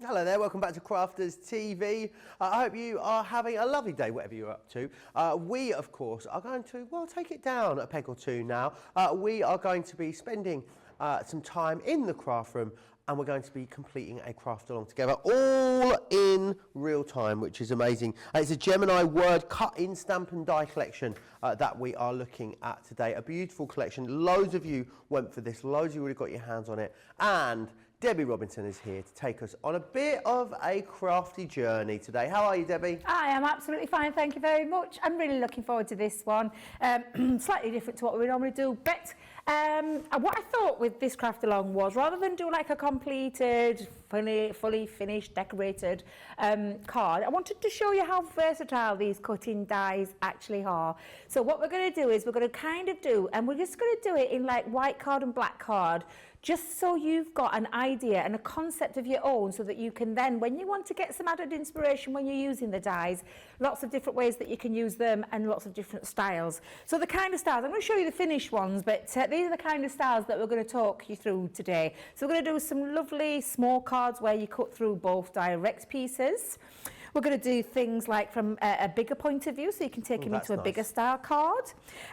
Hello there, welcome back to Crafters TV. I hope you are having a lovely day, whatever you're up to. We, of course, are going to, well, take it down a peg or two now. We are going to be spending some time in the craft room, and we're going to be completing a craft along together, all in real time, which is amazing. It's a Gemini word cut in stamp and die collection that we are looking at today. A beautiful collection. Loads of you went for this. Loads of you already got your hands on it. And Debbie Robinson is here to take us on a bit of a crafty journey today. How are you, Debbie? I am absolutely fine, thank you very much. I'm really looking forward to this one. Slightly different to what we normally do, but what I thought with this craft along was, rather than do like a completed, fully finished, decorated card, I wanted to show you how versatile these cutting dies actually are. So what we're going to do is we're going to kind of do, and we're just going to do it in like white card and black card, just so you've got an idea and a concept of your own, so that you can then, when you want to get some added inspiration when you're using the dies, lots of different ways that you can use them and lots of different styles. So the kind of styles, I'm going to show you the finished ones, but these are the kind of styles that we're going to talk you through today. So we're going to do some lovely small cards where you cut through both direct pieces. We're going to do things like from a bigger point of view, so you can take them into a bigger style card.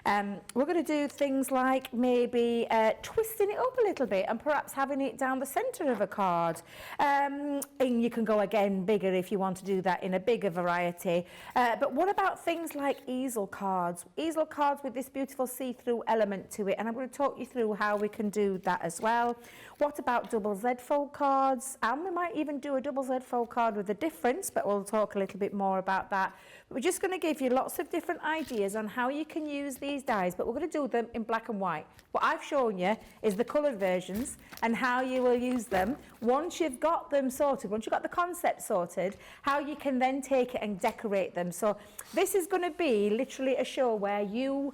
We're going to do things like maybe twisting it up a little bit and perhaps having it down the centre of a card. And you can go again bigger if you want to do that in a bigger variety. But what about things like easel cards? Easel cards with this beautiful see-through element to it, and I'm going to talk you through how we can do that as well. What about double Z fold cards? And we might even do a double Z fold card with a difference, but we'll talk a little bit more about that. But we're just going to give you lots of different ideas on how you can use these dies, but we're going to do them in black and white. What I've shown you is the coloured versions and how you will use them once you've got them sorted, once you've got the concept sorted, how you can then take it and decorate them. So this is going to be literally a show where you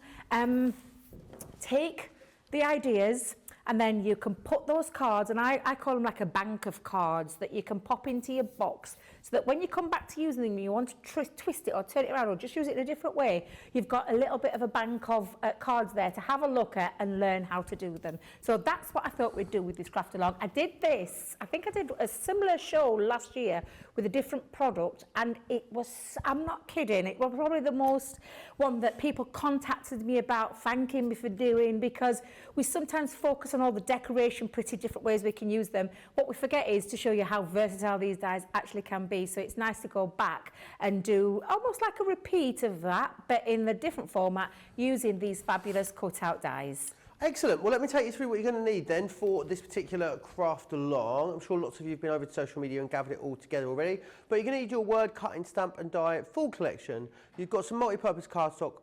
take the ideas, and then you can put those cards, and I call them like a bank of cards that you can pop into your box, so that when you come back to using them, you want to twist it or turn it around or just use it in a different way, you've got a little bit of a bank of cards there to have a look at and learn how to do them. So that's what I thought we'd do with this craft along. I did this, I think I did a similar show last year with a different product, and it was, I'm not kidding, it was probably the most one that people contacted me about, thanking me for doing, because we sometimes focus on all the decoration, pretty different ways we can use them. What we forget is to show you how versatile these dies actually can be. So it's nice to go back and do almost like a repeat of that, but in the different format, using these fabulous cutout dies. Excellent. Well, let me take you through what you're going to need then for this particular craft along. I'm sure lots of you have been over to social media and gathered it all together already. But you're going to need your word cutting stamp and die full collection. You've got some multi-purpose cardstock,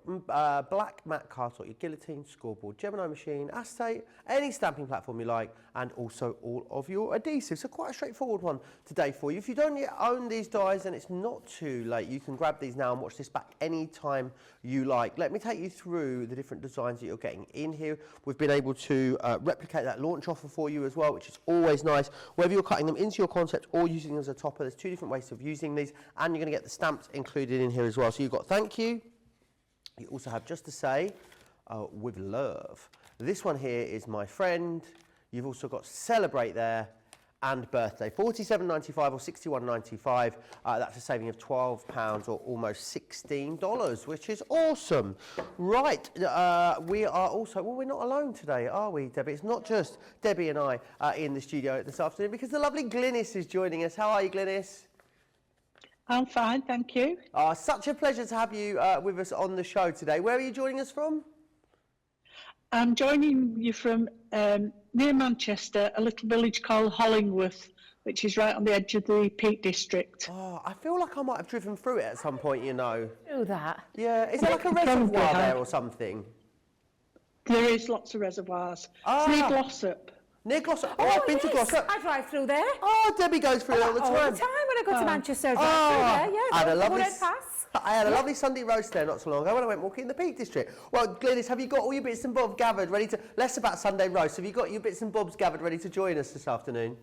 black matte cardstock, your guillotine, scoreboard, Gemini machine, acetate, any stamping platform you like, and also all of your adhesives. So quite a straightforward one today for you. If you don't yet own these dies, then it's not too late. You can grab these now and watch this back anytime you like. Let me take you through the different designs that you're getting in here. We've been able to replicate that launch offer for you as well, which is always nice. Whether you're cutting them into your concept or using them as a topper, there's two different ways of using these, and you're going to get the stamps included in here as well. So you've got thank you. You also have just to say with love. This one here is my friend. You've also got celebrate there and birthday. $47.95 or $61.95. That's a saving of £12 or almost $16, which is awesome. Right, we are also, well, we're not alone today, are we, Debbie? It's not just Debbie and I in the studio this afternoon, because the lovely Glynis is joining us. How are you, Glynis? I'm fine, thank you. Such a pleasure to have you with us on the show today. Where are you joining us from? I'm joining you from near Manchester, a little village called Hollingworth, which is right on the edge of the Peak District. Oh, I feel like I might have driven through it at some point, you know. Do that. Yeah, is there like a reservoir there or something? There is lots of reservoirs. Ah. It's near Glossop. Near Glossop. Oh, I've been to Glossop. I drive through there. Oh, Debbie goes through it all the time. All the time when I go to Manchester, I drive through there. Yeah, I had a lovely Sunday roast there not so long ago when I went walking in the Peak District. Well, Glynis, have you got all your bits and bobs gathered ready to... Less about Sunday roast. Have you got your bits and bobs gathered ready to join us this afternoon?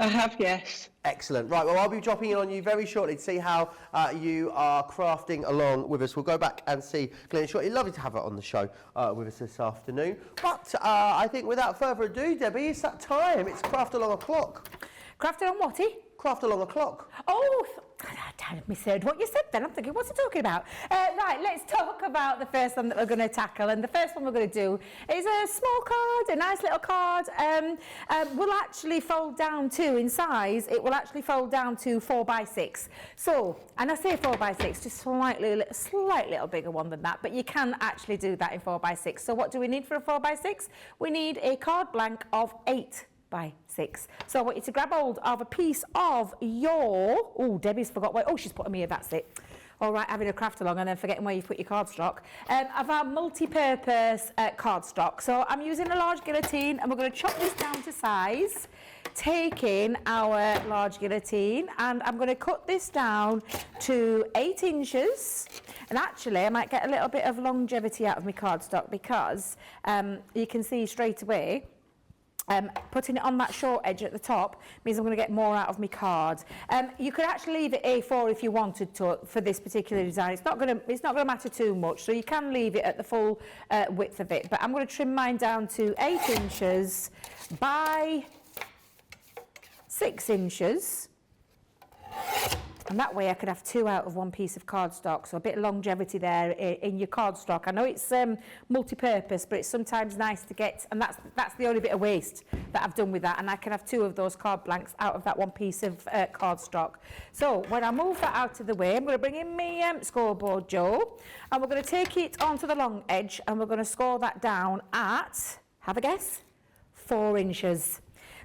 I have, yes. Excellent. Right, well, I'll be dropping in on you very shortly to see how you are crafting along with us. We'll go back and see Glenn shortly. Lovely to have her on the show with us this afternoon. But I think without further ado, Debbie, it's that time. It's craft along o'clock. Craft along whaty? craft along a clock. Oh, I misheard what you said then. I'm thinking, what's he talking about? Right, let's talk about the first one that we're going to tackle. And the first one we're going to do is a small card, a nice little card. Will actually fold down to, in size, it will actually fold down to 4x6. So, and I say 4x6, just slightly little bigger one than that, but you can actually do that in 4x6. So what do we need for a 4x6? We need a card blank of 8x6. So I want you to grab hold of a piece of your, oh, Debbie's forgot where, oh, she's put them here, that's it. All right, having a craft along and then forgetting where you've put your cardstock. Of our multi-purpose cardstock. So I'm using a large guillotine and we're going to chop this down to size, taking our large guillotine, and I'm going to cut this down to 8 inches. And actually, I might get a little bit of longevity out of my cardstock because you can see straight away, putting it on that short edge at the top means I'm going to get more out of my card. You could actually leave it A4 if you wanted to for this particular design. It's not going to matter too much, so you can leave it at the full width of it. But I'm going to trim mine down to 8 inches by 6 inches. And that way I could have 2 out of 1 piece of cardstock, so a bit of longevity there in your cardstock. I know it's multi-purpose, but it's sometimes nice to get, and that's the only bit of waste that I've done with that, and I can have 2 of those card blanks out of that 1 piece of cardstock. So when I move that out of the way, I'm going to bring in my scoreboard, Joe, and we're going to take it onto the long edge, and we're going to score that down at, have a guess, 4 inches.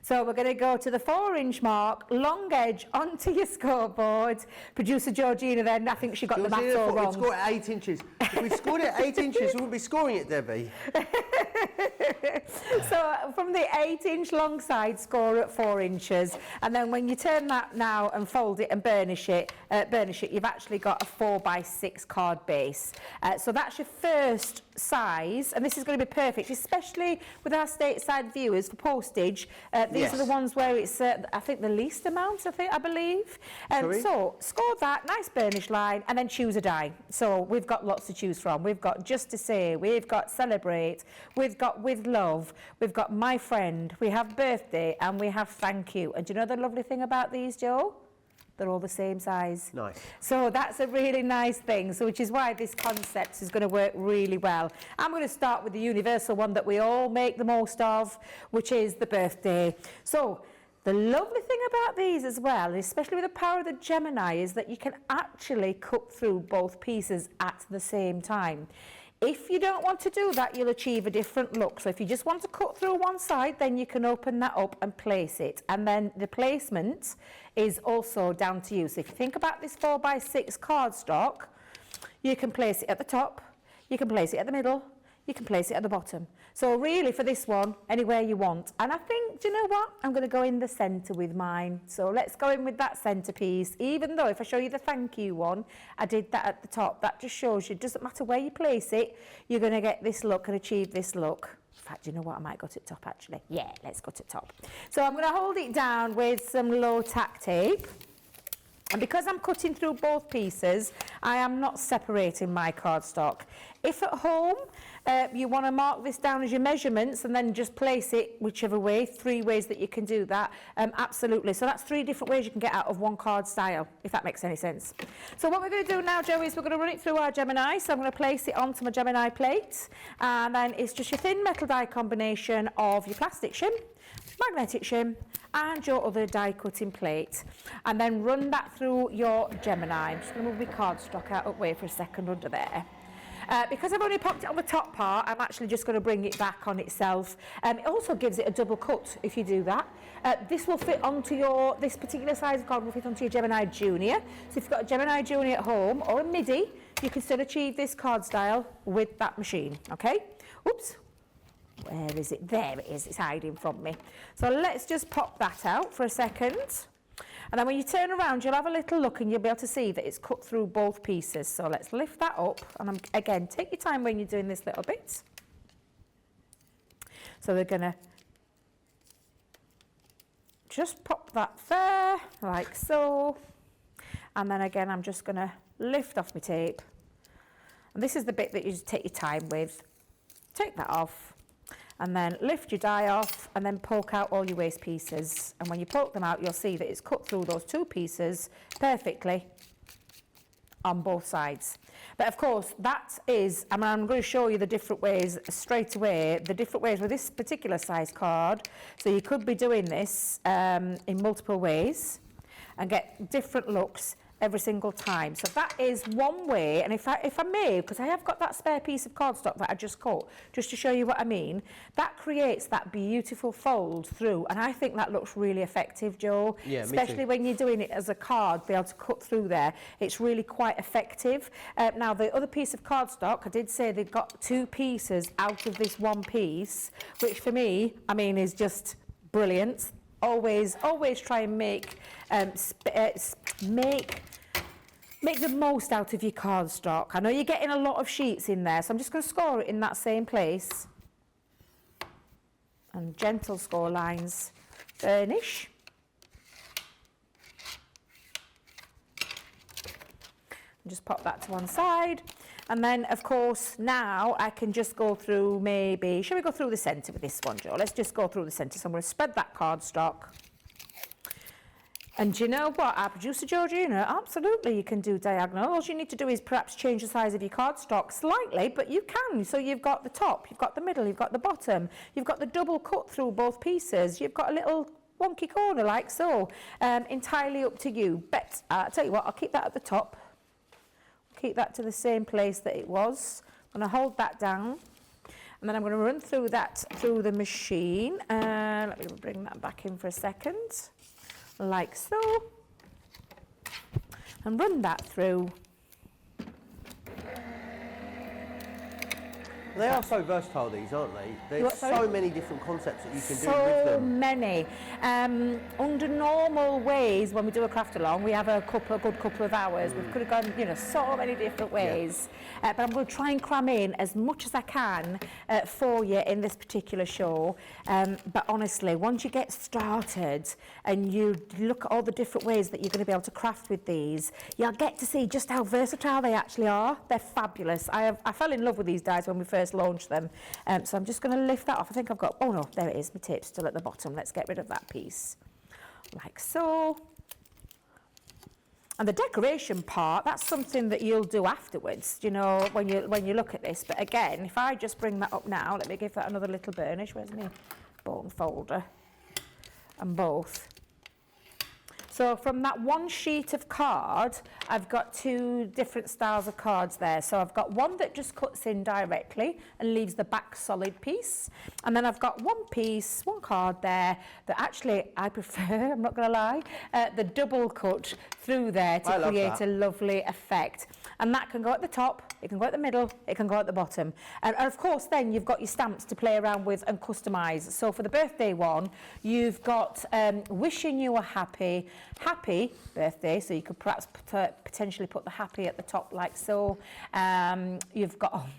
So we're going to go to the 4-inch mark, long edge onto your scoreboard. Producer Georgina then, I think she got the maths all wrong. Score at 8 inches. If we scored it at 8 inches, we wouldn't be scoring it, Debbie. So from the 8-inch long side, score at 4 inches. And then when you turn that now and fold it and burnish it, you've actually got a 4x6 card base. So that's your first size, and this is going to be perfect, especially with our stateside viewers for postage. These are the ones where it's, I think, the least amount, I believe. So score that, nice burnish line, and then choose a die. So we've got lots to choose from. We've got Just to Say, we've got Celebrate, we've got With Love, we've got My Friend, we have Birthday, and we have Thank You. And do you know the lovely thing about these, Joe? They're all the same size. Nice. So that's a really nice thing, so which is why this concept is going to work really well. I'm going to start with the universal one that we all make the most of, which is the birthday. So the lovely thing about these as well, especially with the power of the Gemini, is that you can actually cut through both pieces at the same time. If you don't want to do that, you'll achieve a different look. So if you just want to cut through one side, then you can open that up and place it. And then the placement is also down to you. So if you think about this 4x6 cardstock, you can place it at the top, you can place it at the middle, you can place it at the bottom. So really for this one, anywhere you want. And I think, do you know what? I'm going to go in the centre with mine. So let's go in with that centrepiece. Even though if I show you the thank you one, I did that at the top. That just shows you, it doesn't matter where you place it, you're going to get this look and achieve this look. In fact, do you know what? I might go to the top actually. Yeah, let's go to the top. So I'm going to hold it down with some low tack tape. And because I'm cutting through both pieces, I am not separating my cardstock. If at home you want to mark this down as your measurements and then just place it whichever way, 3 ways that you can do that, absolutely. So that's 3 different ways you can get out of one card style, if that makes any sense. So what we're going to do now, Joe, is we're going to run it through our Gemini. So I'm going to place it onto my Gemini plate, and then it's just your thin metal die combination of your plastic shim, magnetic shim, and your other die cutting plate, and then run that through your Gemini. I'm just going to move my cardstock out of the way for a second under there. Because I've only popped it on the top part, I'm actually just going to bring it back on itself. It also gives it a double cut if you do that. This will fit onto this particular size of card will fit onto your Gemini Junior. So if you've got a Gemini Junior at home or a MIDI, you can still achieve this card style with that machine, okay? Oops. Where is it? There it is. It's hiding from me. So let's just pop that out for a second. And then when you turn around, you'll have a little look and you'll be able to see that it's cut through both pieces. So let's lift that up. And again, take your time when you're doing this little bit. So we're going to just pop that there, like so. And then again, I'm just going to lift off my tape. And this is the bit that you just take your time with. Take that off. and then lift your die off and then poke out all your waste pieces. And when you poke them out, you'll see that it's cut through those 2 pieces perfectly on both sides. But of course, that is, I'm going to show you the different ways straight away, the different ways with this particular size card. So you could be doing this in multiple ways and get different looks every single time. So that is one way, and if I may, because I have got that spare piece of cardstock that I just cut, just to show you what I mean, that creates that beautiful fold through, and I think that looks really effective, Joe. Yeah, especially when you're doing it as a card, be able to cut through there, it's really quite effective. Now the other piece of cardstock, I did say they've got 2 pieces out of this one piece, which for me, I mean, is just brilliant. Always try and make the most out of your cardstock. I know you're getting a lot of sheets in there, so I'm just going to score it in that same place. And gentle score lines, burnish. And just pop that to one side. And then, of course, now I can just go through maybe, shall we go through the centre with this one, Joe? Let's just go through the centre. So I'm going to spread that cardstock. And do you know what, our producer Georgina, absolutely you can do diagonal. All you need to do is perhaps change the size of your cardstock slightly, but you can. So you've got the top, you've got the middle, you've got the bottom, you've got the double cut through both pieces, you've got a little wonky corner like so. Entirely up to you. But I'll tell you what, I'll keep that at the top. Keep that to the same place that it was. I'm going to hold that down, and then I'm going to run through that through the machine. Let me bring that back in for a second, like so, and run that through. They are so versatile, these, aren't they? There's so many different concepts that you can do with them. So many. Under normal ways, when we do a craft along, we have a good couple of hours. We could have gone, you know, so many different ways. But I'm going to try and cram in as much as I can for you in this particular show. But honestly, once you get started and you look at all the different ways that you're going to be able to craft with these, you'll get to see just how versatile they actually are. They're fabulous. I fell in love with these dies when we first launched them. So I'm just going to lift that off. I think I've got, oh no, there it is, my tape's still at the bottom. Let's get rid of that piece, like so. And the decoration part, that's something that you'll do afterwards, you know, when you look at this. But again, if I just bring that up now, let me give that another little burnish. Where's my bone folder? And both. So from that one sheet of card, I've got 2 different styles of cards there. So I've got one that just cuts in directly and leaves the back solid piece. And then I've got one card there that actually I prefer, I'm not going to lie, the double cut through there to create a lovely effect. And that can go at the top, it can go at the middle, it can go at the bottom. And of course then you've got your stamps to play around with and customise. So for the birthday one, you've got wishing you a happy birthday, so you could perhaps potentially put the happy at the top like so. You've got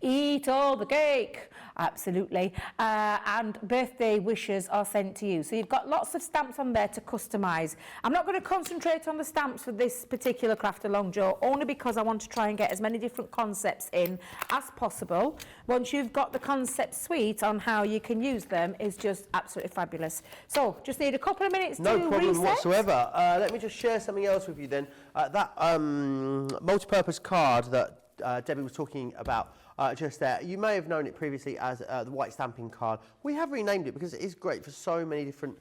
eat all the cake, absolutely, and birthday wishes are sent to you. So you've got lots of stamps on there to customise. I'm not going to concentrate on the stamps for this particular craft along, Joe, only because I want to try and get as many different concepts in as possible. Once you've got the concept suite on how you can use them, is just absolutely fabulous. So just need a couple of minutes to reset. No problem whatsoever. Let me just share something else with you then. That multi-purpose card that Debbie was talking about just there. You may have known it previously as the white stamping card. We have renamed it because it is great for so many different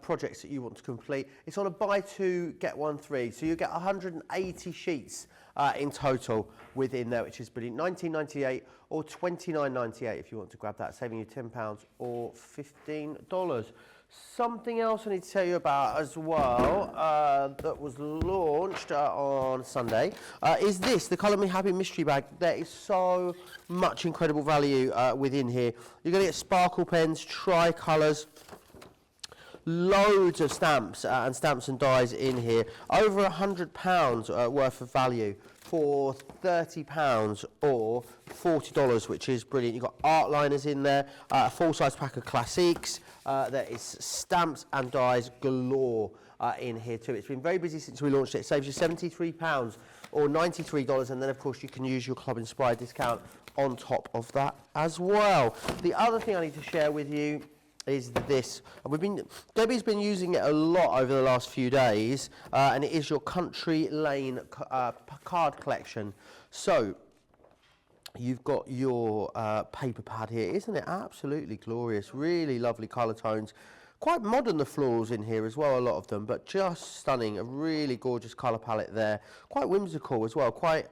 projects that you want to complete. It's on a buy 2, get 1 free. So you get 180 sheets in total within there, which is brilliant. $19.98 or $29.98 if you want to grab that, saving you £10 or $15. Something else I need to tell you about as well that was launched on Sunday is this, the Colour Me Happy mystery bag. There is so much incredible value within here. You're going to get sparkle pens, tricolours, loads of stamps and dies in here. Over £100 worth of value for £30 or $40, which is brilliant. You've got art liners in there, a full-size pack of classiques. There is stamps and dies galore in here too. It's been very busy since we launched it. It saves you £73 or $93, and then of course you can use your Club Inspired discount on top of that as well. The other thing I need to share with you is this. Debbie's been using it a lot over the last few days, and it is your Country Lane card collection. So you've got your paper pad here. Isn't it absolutely glorious? Really lovely colour tones. Quite modern, the florals in here as well, a lot of them, but just stunning. A really gorgeous colour palette there. Quite whimsical as well. Quite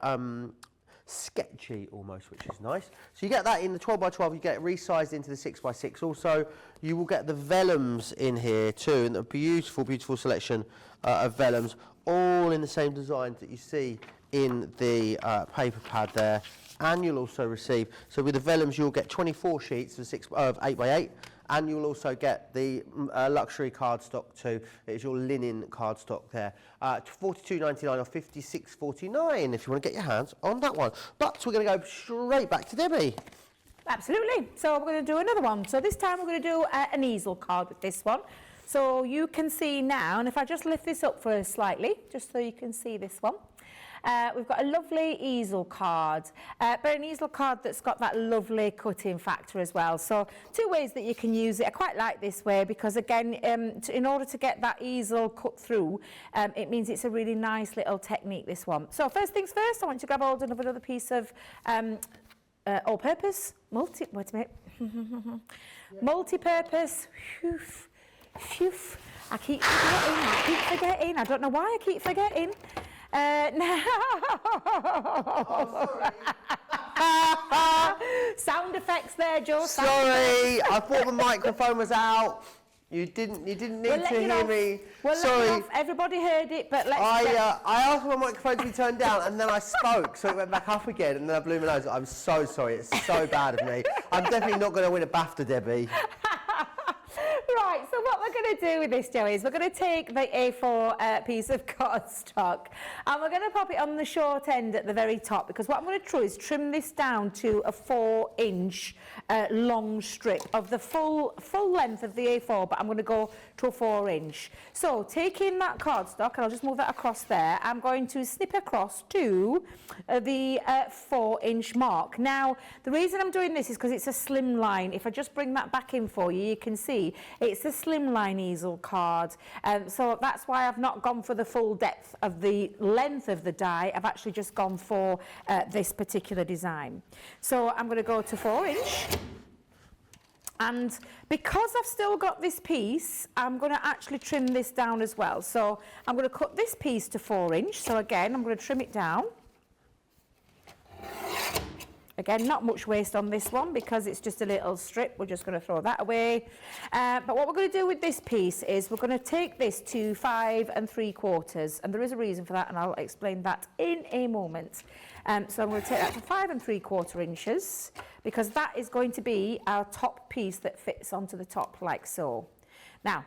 sketchy almost, which is nice. So you get that in the 12x12, you get it resized into the 6x6. Also, you will get the vellums in here too, and a beautiful, beautiful selection of vellums, all in the same designs that you see in the paper pad there. And you'll also receive, so with the vellums you'll get 24 sheets of 8x8, and you'll also get the luxury cardstock too. It's your linen cardstock there. $42.99 or $56.49 if you want to get your hands on that one. But we're going to go straight back to Debbie. Absolutely. So we're going to do another one. So this time we're going to do an easel card with this one. So you can see now, and if I just lift this up for us slightly, just so you can see this one. We've got a lovely easel card, but an easel card that's got that lovely cutting factor as well. So two ways that you can use it. I quite like this way because, again, in order to get that easel cut through, it means it's a really nice little technique, this one. So first things first, I want you to grab hold of another piece of all-purpose, multi-purpose, I keep forgetting, I don't know why I keep forgetting. Sound effects there, Joe. Sorry, I thought the microphone was out. You didn't need to hear me. Sorry. Everybody heard it, but let's. I asked for my microphone to be turned down, and then I spoke, so it went back up again, and then I blew my nose. I'm so sorry. It's so bad of me. I'm definitely not going to win a BAFTA, Debbie. Right, so what we're going to do with this, Joe, is we're going to take the A4 piece of cardstock and we're going to pop it on the short end at the very top, because what I'm going to try is trim this down to a 4-inch long strip of the full length of the A4, but I'm going to go to a 4-inch. So taking that cardstock, and I'll just move that across there, I'm going to snip across to the 4-inch mark. Now, the reason I'm doing this is because it's a slim line. If I just bring that back in for you, you can see it's a slimline easel card, so that's why I've not gone for the full depth of the length of the die. I've actually just gone for this particular design. So I'm going to go to 4-inch, and because I've still got this piece, I'm going to actually trim this down as well. So I'm going to cut this piece to 4-inch. So again, I'm going to trim it down. Again, not much waste on this one because it's just a little strip. We're just going to throw that away. But what we're going to do with this piece is we're going to take this to 5 3/4, and there is a reason for that, and I'll explain that in a moment. So I'm going to take that to 5 3/4 inches because that is going to be our top piece that fits onto the top like so. Now,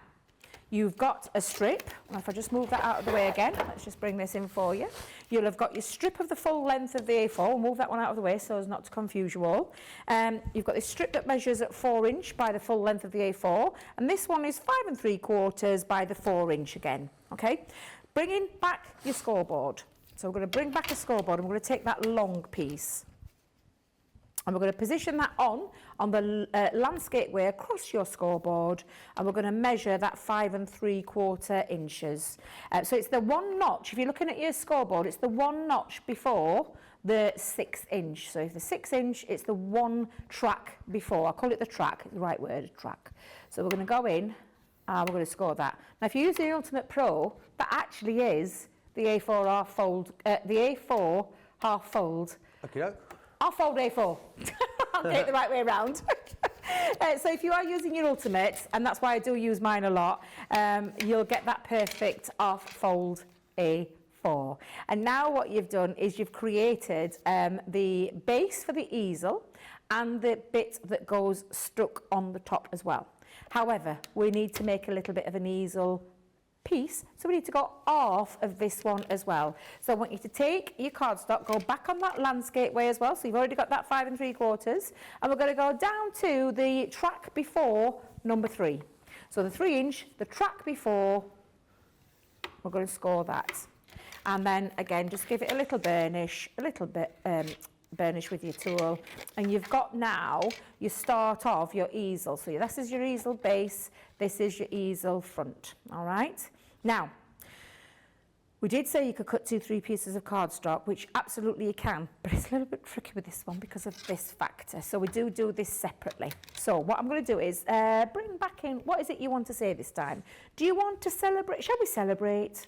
you've got a strip. If I just move that out of the way again, let's just bring this in for you. You'll have got your strip of the full length of the A4. We'll move that one out of the way so as not to confuse you all. You've got this strip that measures at 4-inch by the full length of the A4, and this one is 5 3/4 by the 4-inch again. Okay, bringing back your scoreboard. So we're going to bring back a scoreboard, and we're going to take that long piece, and we're going to position that on the landscape way across your scoreboard, and we're going to measure that 5 3/4 inches. So it's the one notch, if you're looking at your scoreboard, it's the one notch before the 6-inch. So if the 6-inch, it's the one track before. I call it the track, it's the right word, track. So we're going to go in, and we're going to score that. Now if you use the Ultimate Pro, that actually is the A4 half fold, Okay. I'll fold A4. I'll get it the right way around. So if you are using your Ultimate, and that's why I do use mine a lot, you'll get that perfect off fold A4. And now what you've done is you've created the base for the easel and the bit that goes stuck on the top as well. However, we need to make a little bit of an easel piece, so we need to go off of this one as well. So I want you to take your cardstock, go back on that landscape way as well, so you've already got that 5 3/4, and we're going to go down to the track before number 3. So the 3-inch, the track before, we're going to score that. And then again, just give it a little burnish, a little bit burnish with your tool. And you've got now your start of your easel. So this is your easel base, this is your easel front, all right? Now, we did say you could cut 2-3 pieces of cardstock, which absolutely you can, but it's a little bit tricky with this one because of this factor. So we do this separately. So what I'm going to do is bring back in, what is it you want to say this time? Do you want to celebrate? Shall we celebrate?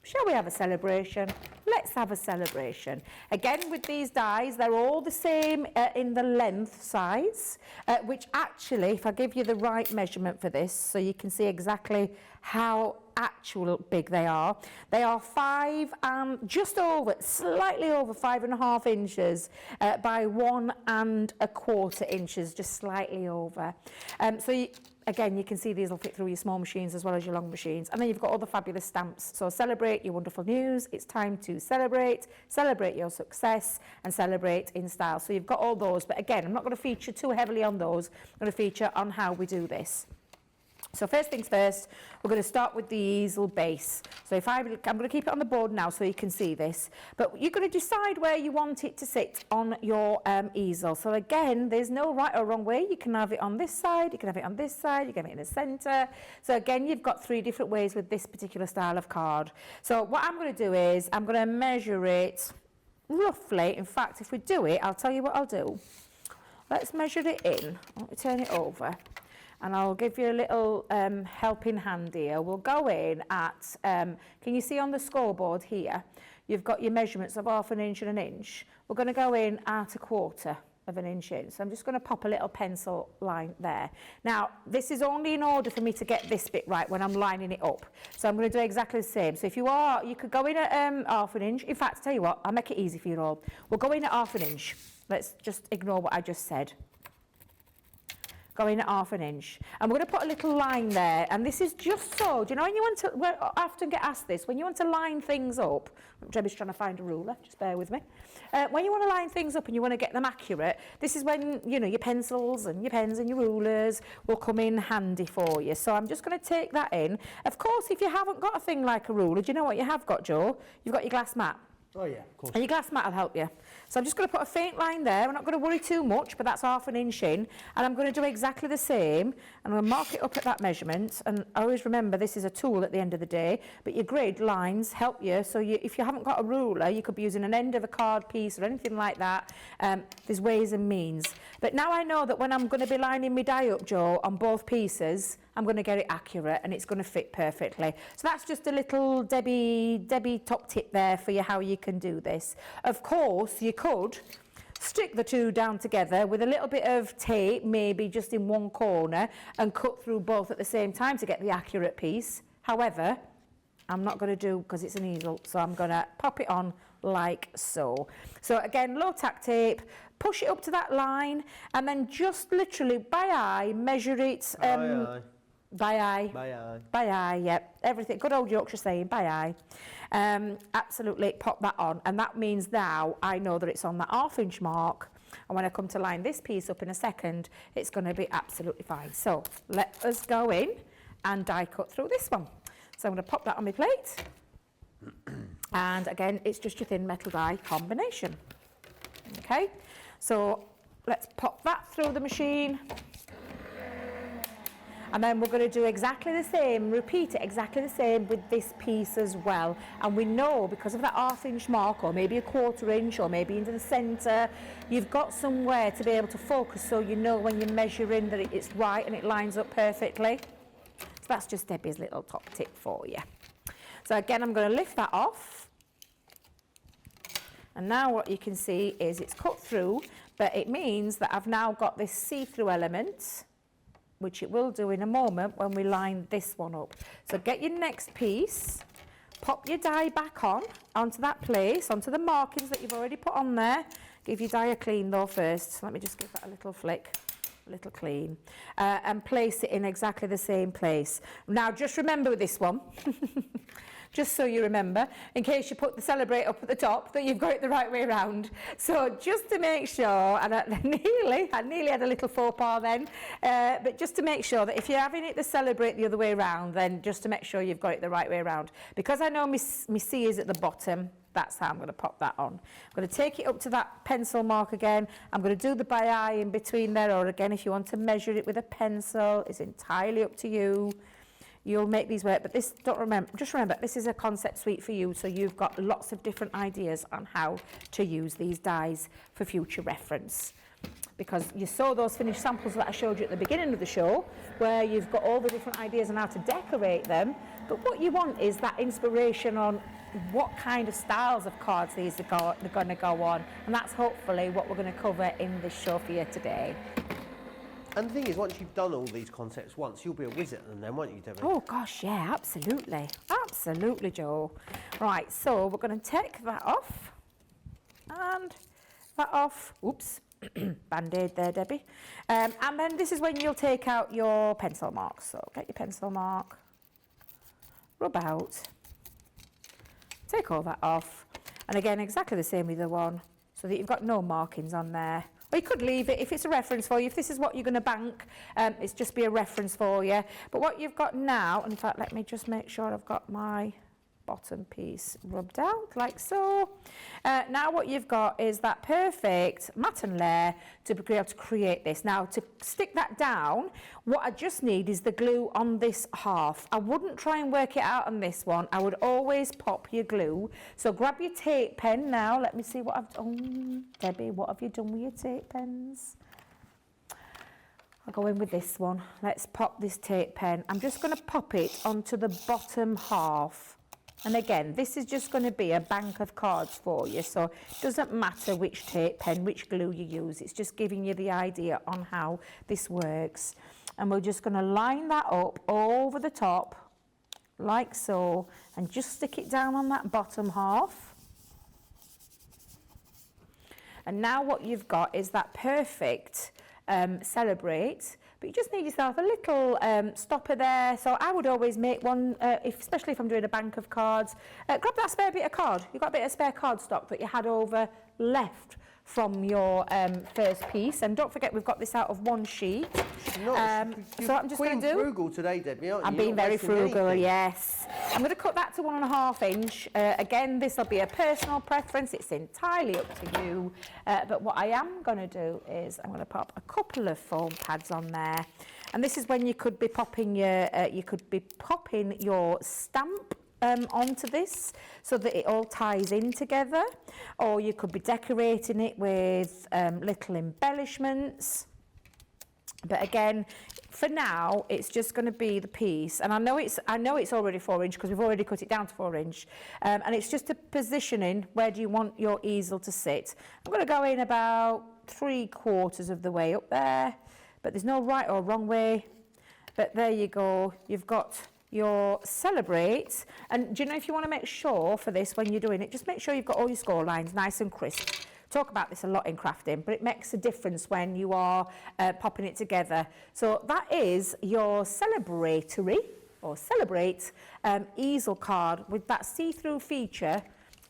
Shall we have a celebration? Let's have a celebration. Again, with these dies, they're all the same in the length size, which actually, if I give you the right measurement for this, so you can see exactly how actual big they are 5 and just over, slightly over 5.5 inches by 1 1/4 inches, just slightly over. Again, you can see these will fit through your small machines as well as your long machines. And then you've got all the fabulous stamps. So celebrate your wonderful news. It's time to celebrate your success, and celebrate in style. So you've got all those. But again, I'm not going to feature too heavily on those. I'm going to feature on how we do this. So first things first, we're going to start with the easel base. So I'm going to keep it on the board now so you can see this. But you're going to decide where you want it to sit on your easel. So again, there's no right or wrong way. You can have it on this side, you can have it on this side, you can have it in the centre. So again, you've got 3 different ways with this particular style of card. So what I'm going to do is, I'm going to measure it roughly. In fact, if we do it, I'll tell you what I'll do. Let's measure it in. Let me turn it over. And I'll give you a little helping hand here. We'll go in at, can you see on the scoreboard here, you've got your measurements of 1/2 inch and 1 inch. We're going to go in at 1/4 of an inch in. So I'm just going to pop a little pencil line there. Now, this is only in order for me to get this bit right when I'm lining it up. So I'm going to do exactly the same. So if you are, you could go in at 1/2 inch. In fact, tell you what, I'll make it easy for you all. We'll go in at 1/2 inch. Let's just ignore what I just said. Go in at 1/2 inch. And we're going to put a little line there. And this is just so, do you know when you want to, I often get asked this, when you want to line things up, Debbie's trying to find a ruler, just bear with me. When you want to line things up and you want to get them accurate, this is when, you know, your pencils and your pens and your rulers will come in handy for you. So I'm just going to take that in. Of course, if you haven't got a thing like a ruler, do you know what you have got, Joe? You've got your glass mat. Oh yeah, of course. And your glass mat will help you. So I'm just going to put a faint line there. We're not going to worry too much, but that's 1/2 inch in. And I'm going to do exactly the same. And I'm going to mark it up at that measurement. And always remember, this is a tool at the end of the day. But your grid lines help you. So if you haven't got a ruler, you could be using an end of a card piece or anything like that. There's ways and means. But now I know that when I'm going to be lining my die up, Joe, on both pieces, I'm going to get it accurate and it's going to fit perfectly. So that's just a little Debbie top tip there for you, how you can do this. Of course, you could stick the two down together with a little bit of tape, maybe just in one corner, and cut through both at the same time to get the accurate piece. However, I'm not going to do, because it's an easel, so I'm going to pop it on like so. So again, low tack tape, push it up to that line, and then just literally by eye measure it. By eye. By eye. By eye, yep. Everything. Good old Yorkshire saying, by eye. Absolutely pop that on. And that means now I know that it's on that 1/2 inch mark. And when I come to line this piece up in a second, it's going to be absolutely fine. So let us go in and die cut through this one. So I'm going to pop that on my plate. And again, it's just your thin metal die combination. Okay. So let's pop that through the machine. And then we're going to do exactly the same, repeat it exactly the same with this piece as well. And we know because of that 1/2 inch mark, or maybe a 1/4 inch, or maybe into the centre, you've got somewhere to be able to focus so you know when you're measuring that it's right and it lines up perfectly. So that's just Debbie's little top tip for you. So again, I'm going to lift that off. And now what you can see is it's cut through, but it means that I've now got this see-through element, which it will do in a moment when we line this one up. So get your next piece, pop your die back on, onto that place, onto the markings that you've already put on there. Give your die a clean though first. So let me just give that a little flick, a little clean, and place it in exactly the same place. Now just remember with this one, just so you remember, in case you put the celebrate up at the top, that you've got it the right way around. So just to make sure, and I nearly had a little faux pas then, but just to make sure that if you're having it the celebrate the other way around, then just to make sure you've got it the right way around. Because I know my C is at the bottom, that's how I'm going to pop that on. I'm going to take it up to that pencil mark again. I'm going to do the by eye in between there, or again, if you want to measure it with a pencil, it's entirely up to you. You'll make these work, but this, just remember, this is a concept suite for you, so you've got lots of different ideas on how to use these dies for future reference. Because you saw those finished samples that I showed you at the beginning of the show, where you've got all the different ideas on how to decorate them, but what you want is that inspiration on what kind of styles of cards these are going to go on, and that's hopefully what we're going to cover in this show for you today. And the thing is, once you've done all these concepts once, you'll be a wizard at them then, won't you, Debbie? Oh gosh, yeah, absolutely. Absolutely, Joe. Right, so we're going to take that off, and that off. Oops, band-aid there, Debbie. And then this is when you'll take out your pencil mark. So get your pencil mark, rub out, take all that off, and again, exactly the same with the one, so that you've got no markings on there. Or you could leave it if it's a reference for you. If this is what you're going to bank, it's just be a reference for you. But what you've got now, and in fact, let me just make sure I've got my bottom piece rubbed out, like so. Now what you've got is that perfect mat and layer to be able to create this. Now, to stick that down, what I just need is the glue on this half. I wouldn't try and work it out on this one. I would always pop your glue. So grab your tape pen now. Let me see what I've done. Debbie, what have you done with your tape pens? I'll go in with this one. Let's pop this tape pen. I'm just going to pop it onto the bottom half. And again, this is just going to be a bank of cards for you, so it doesn't matter which tape pen, which glue you use. It's just giving you the idea on how this works. And we're just going to line that up over the top, like so, and just stick it down on that bottom half. And now what you've got is that perfect celebrate, but you just need yourself a little stopper there. So I would always make one, especially if I'm doing a bank of cards. Grab that spare bit of card. You've got a bit of spare card stock that you had over left from your first piece, and don't forget we've got this out of one sheet. So I'm just going to do. Frugal today, Debbie, aren't you? I'm being very frugal, anything. Yes. I'm going to cut that to 1.5 inch. Again, this will be a personal preference. It's entirely up to you. But what I am going to do is I'm going to pop a couple of foam pads on there, and this is when you could be popping your stamp onto this so that it all ties in together, or you could be decorating it with little embellishments. But again, for now, it's just going to be the piece, and I know it's already 4 inch because we've already cut it down to 4 inch, and it's just a positioning. Where do you want your easel to sit? I'm going to go in about 3/4 of the way up there, but there's no right or wrong way. But there you go. You've got your celebrate, and do you know, if you want to make sure for this when you're doing it, just make sure you've got all your score lines nice and crisp. Talk about this a lot in crafting, but it makes a difference when you are popping it together. So that is your celebratory or celebrate easel card with that see-through feature.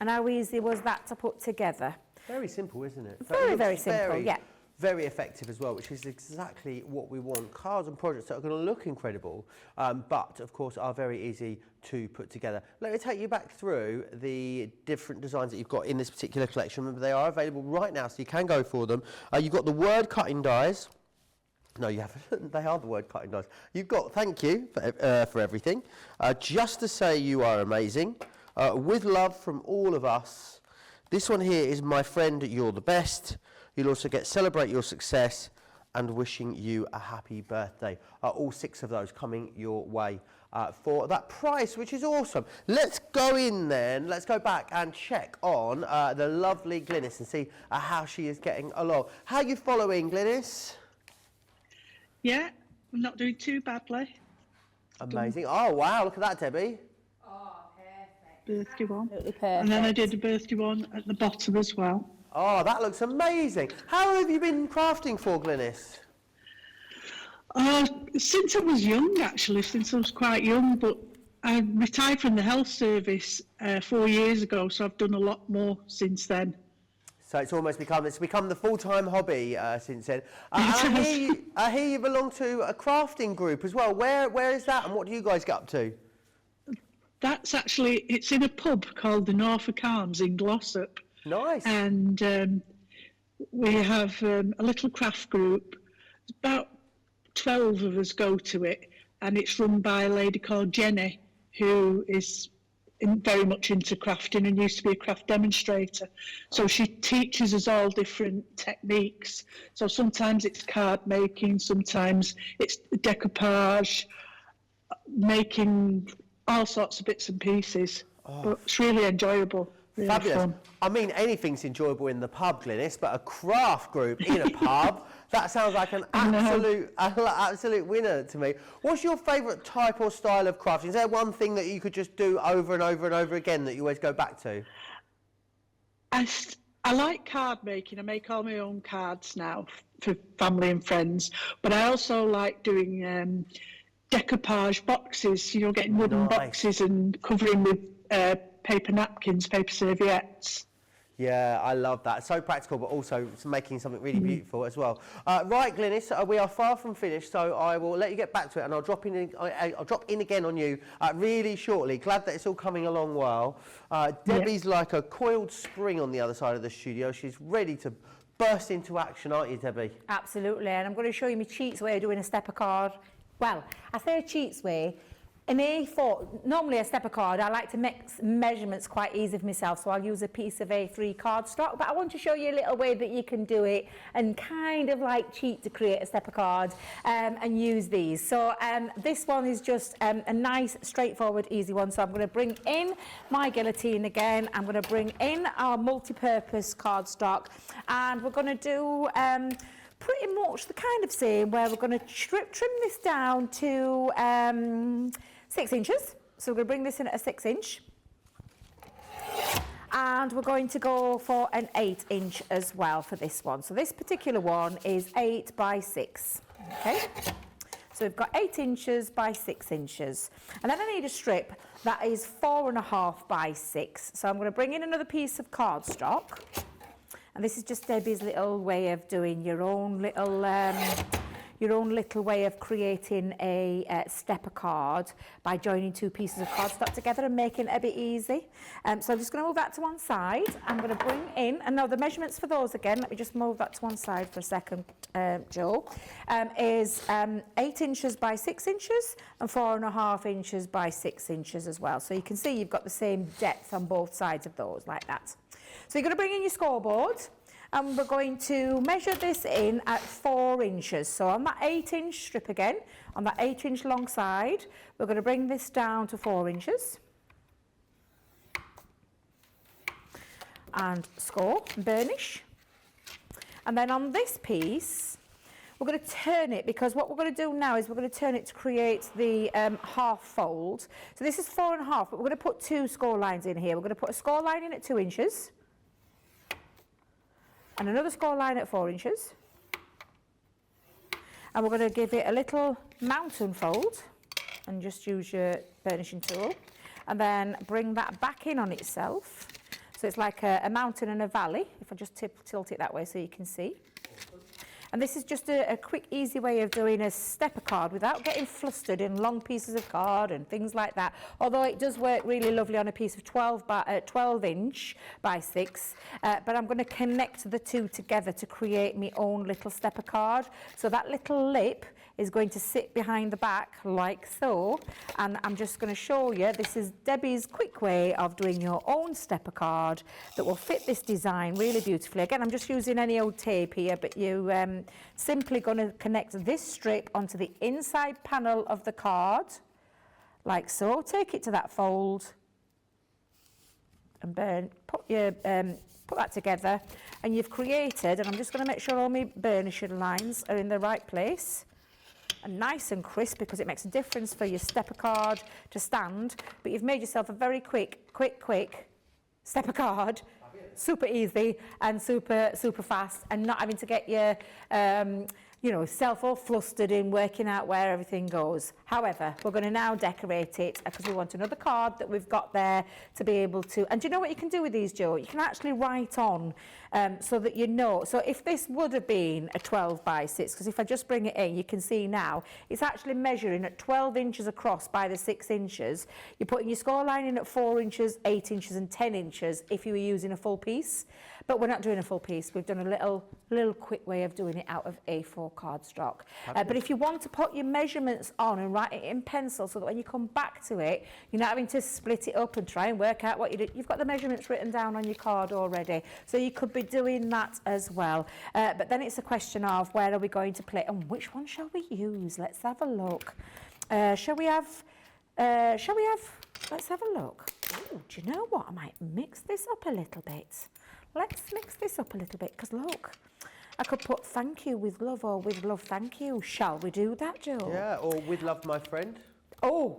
And how easy was that to put together? Very simple, isn't it? Very simple, yeah. Very effective as well, which is exactly what we want. Cards and projects that are going to look incredible, but of course are very easy to put together. Let me take you back through the different designs that you've got in this particular collection. Remember, they are available right now, so you can go for them. You've got the word cutting dies. No, you haven't. They are the word cutting dies. You've got thank you for everything. Just to say you are amazing. With love from all of us. This one here is my friend, you're the best. You'll also get celebrate your success and wishing you a happy birthday. All 6 of those coming your way for that price, which is awesome. Let's go in then. Let's go back and check on the lovely Glynis and see how she is getting along. How are you following, Glynis? Yeah, I'm not doing too badly. Amazing. Oh, wow. Look at that, Debbie. Oh, perfect. Birthday one. Absolutely perfect. And then I did a birthday one at the bottom as well. Oh, that looks amazing. How long have you been crafting for, Glynis? Since I was young, actually, since I was quite young, but I retired from the health service 4 years ago, so I've done a lot more since then. So it's almost become the full-time hobby since then. I hear you belong to a crafting group as well. Where is that, and what do you guys get up to? That's actually, it's in a pub called the Norfolk Arms in Glossop. Nice. And we have a little craft group. About 12 of us go to it, and it's run by a lady called Jenny, who is very much into crafting and used to be a craft demonstrator. So she teaches us all different techniques. So sometimes it's card making, sometimes it's decoupage, making all sorts of bits and pieces. But it's really enjoyable. Really Fabulous. fun. I mean, anything's enjoyable in the pub, Glynis, but a craft group in a pub, that sounds like an absolute winner to me. What's your favourite type or style of crafting? Is there one thing that you could just do over and over and over again that you always go back to? I like card making. I make all my own cards now for family and friends, but I also like doing decoupage boxes, you know, getting wooden boxes and covering with paper napkins, paper serviettes. Yeah, I love that. So practical, but also making something really beautiful as well. Right, Glynis, we are far from finished, so I will let you get back to it, and I'll drop in again on you really shortly. Glad that it's all coming along well. Debbie's like a coiled spring on the other side of the studio. She's ready to burst into action, aren't you, Debbie? Absolutely, and I'm going to show you my cheats way of doing a stepper card. Well, I say a cheats way. In A4, normally a stepper card, I like to make measurements quite easy for myself, so I'll use a piece of A3 cardstock, but I want to show you a little way that you can do it and kind of like cheat to create a stepper card and use these. So this one is just a nice, straightforward, easy one. So I'm going to bring in my guillotine again, I'm going to bring in our multi-purpose cardstock, and we're going to do pretty much the kind of same, where we're going to trim this down to 6 inches. So we're going to bring this in at a 6 inch. And we're going to go for an 8 inch as well for this one. So this particular one is 8 by 6. Okay. So we've got 8 inches by 6 inches. And then I need a strip that is 4.5 by 6. So I'm going to bring in another piece of cardstock. And this is just Debbie's little way of doing your own little way of creating a stepper card by joining 2 pieces of cardstock together and making it a bit easy. So I'm just going to move that to one side. I'm going to bring in, and now the measurements for those again, let me just move that to one side for a second, Joe, is 8 inches by 6 inches and 4.5 inches by 6 inches as well. So you can see you've got the same depth on both sides of those, like that. So you're going to bring in your scoreboard, and we're going to measure this in at 4 inches. So on that 8 inch strip again, on that 8 inch long side, we're going to bring this down to 4 inches. And score, and burnish. And then on this piece, we're going to turn it, because what we're going to do now is we're going to turn it to create the half fold. So this is 4.5, but we're going to put 2 score lines in here. We're going to put a score line in at 2 inches. And another score line at 4 inches. And we're going to give it a little mountain fold, and just use your burnishing tool, and then bring that back in on itself. So it's like a mountain and a valley, if I just tilt it that way so you can see. And this is just a quick, easy way of doing a stepper card without getting flustered in long pieces of card and things like that. Although it does work really lovely on a piece of 12 inch by 6. But I'm going to connect the 2 together to create my own little stepper card. So that little lip is going to sit behind the back like so, and I'm just going to show you, this is Debbie's quick way of doing your own stepper card that will fit this design really beautifully. Again, I'm just using any old tape here, but you simply going to connect this strip onto the inside panel of the card like so. Take it to that fold and put that together, and you've created, and I'm just going to make sure all my burnishing lines are in the right place and nice and crisp, because it makes a difference for your stepper card to stand. But you've made yourself a very quick stepper card, super easy and super fast, and not having to get your you know, self all flustered in working out where everything goes. However, we're going to now decorate it because we want another card that we've got there to be able to, and do you know what you can do with these, Joe? You can actually write on so that you know. So if this would have been a 12 by 6, because if I just bring it in, you can see now, it's actually measuring at 12 inches across by the 6 inches. You're putting your score line in at 4 inches, 8 inches and 10 inches if you were using a full piece. But we're not doing a full piece. We've done a little quick way of doing it out of A4 cardstock. But if you want to put your measurements on and write it in pencil so that when you come back to it, you're not having to split it up and try and work out what you do. You've got the measurements written down on your card already. So you could be doing that as well. But then it's a question of where are we going to play and which one shall we use? Let's have a look. Shall we have, let's have a look. Ooh, do you know what? I might mix this up a little bit. Let's mix this up a little bit, because look, I could put thank you with love or with love thank you. Shall we do that, Joe? Yeah, or with love, my friend. Oh,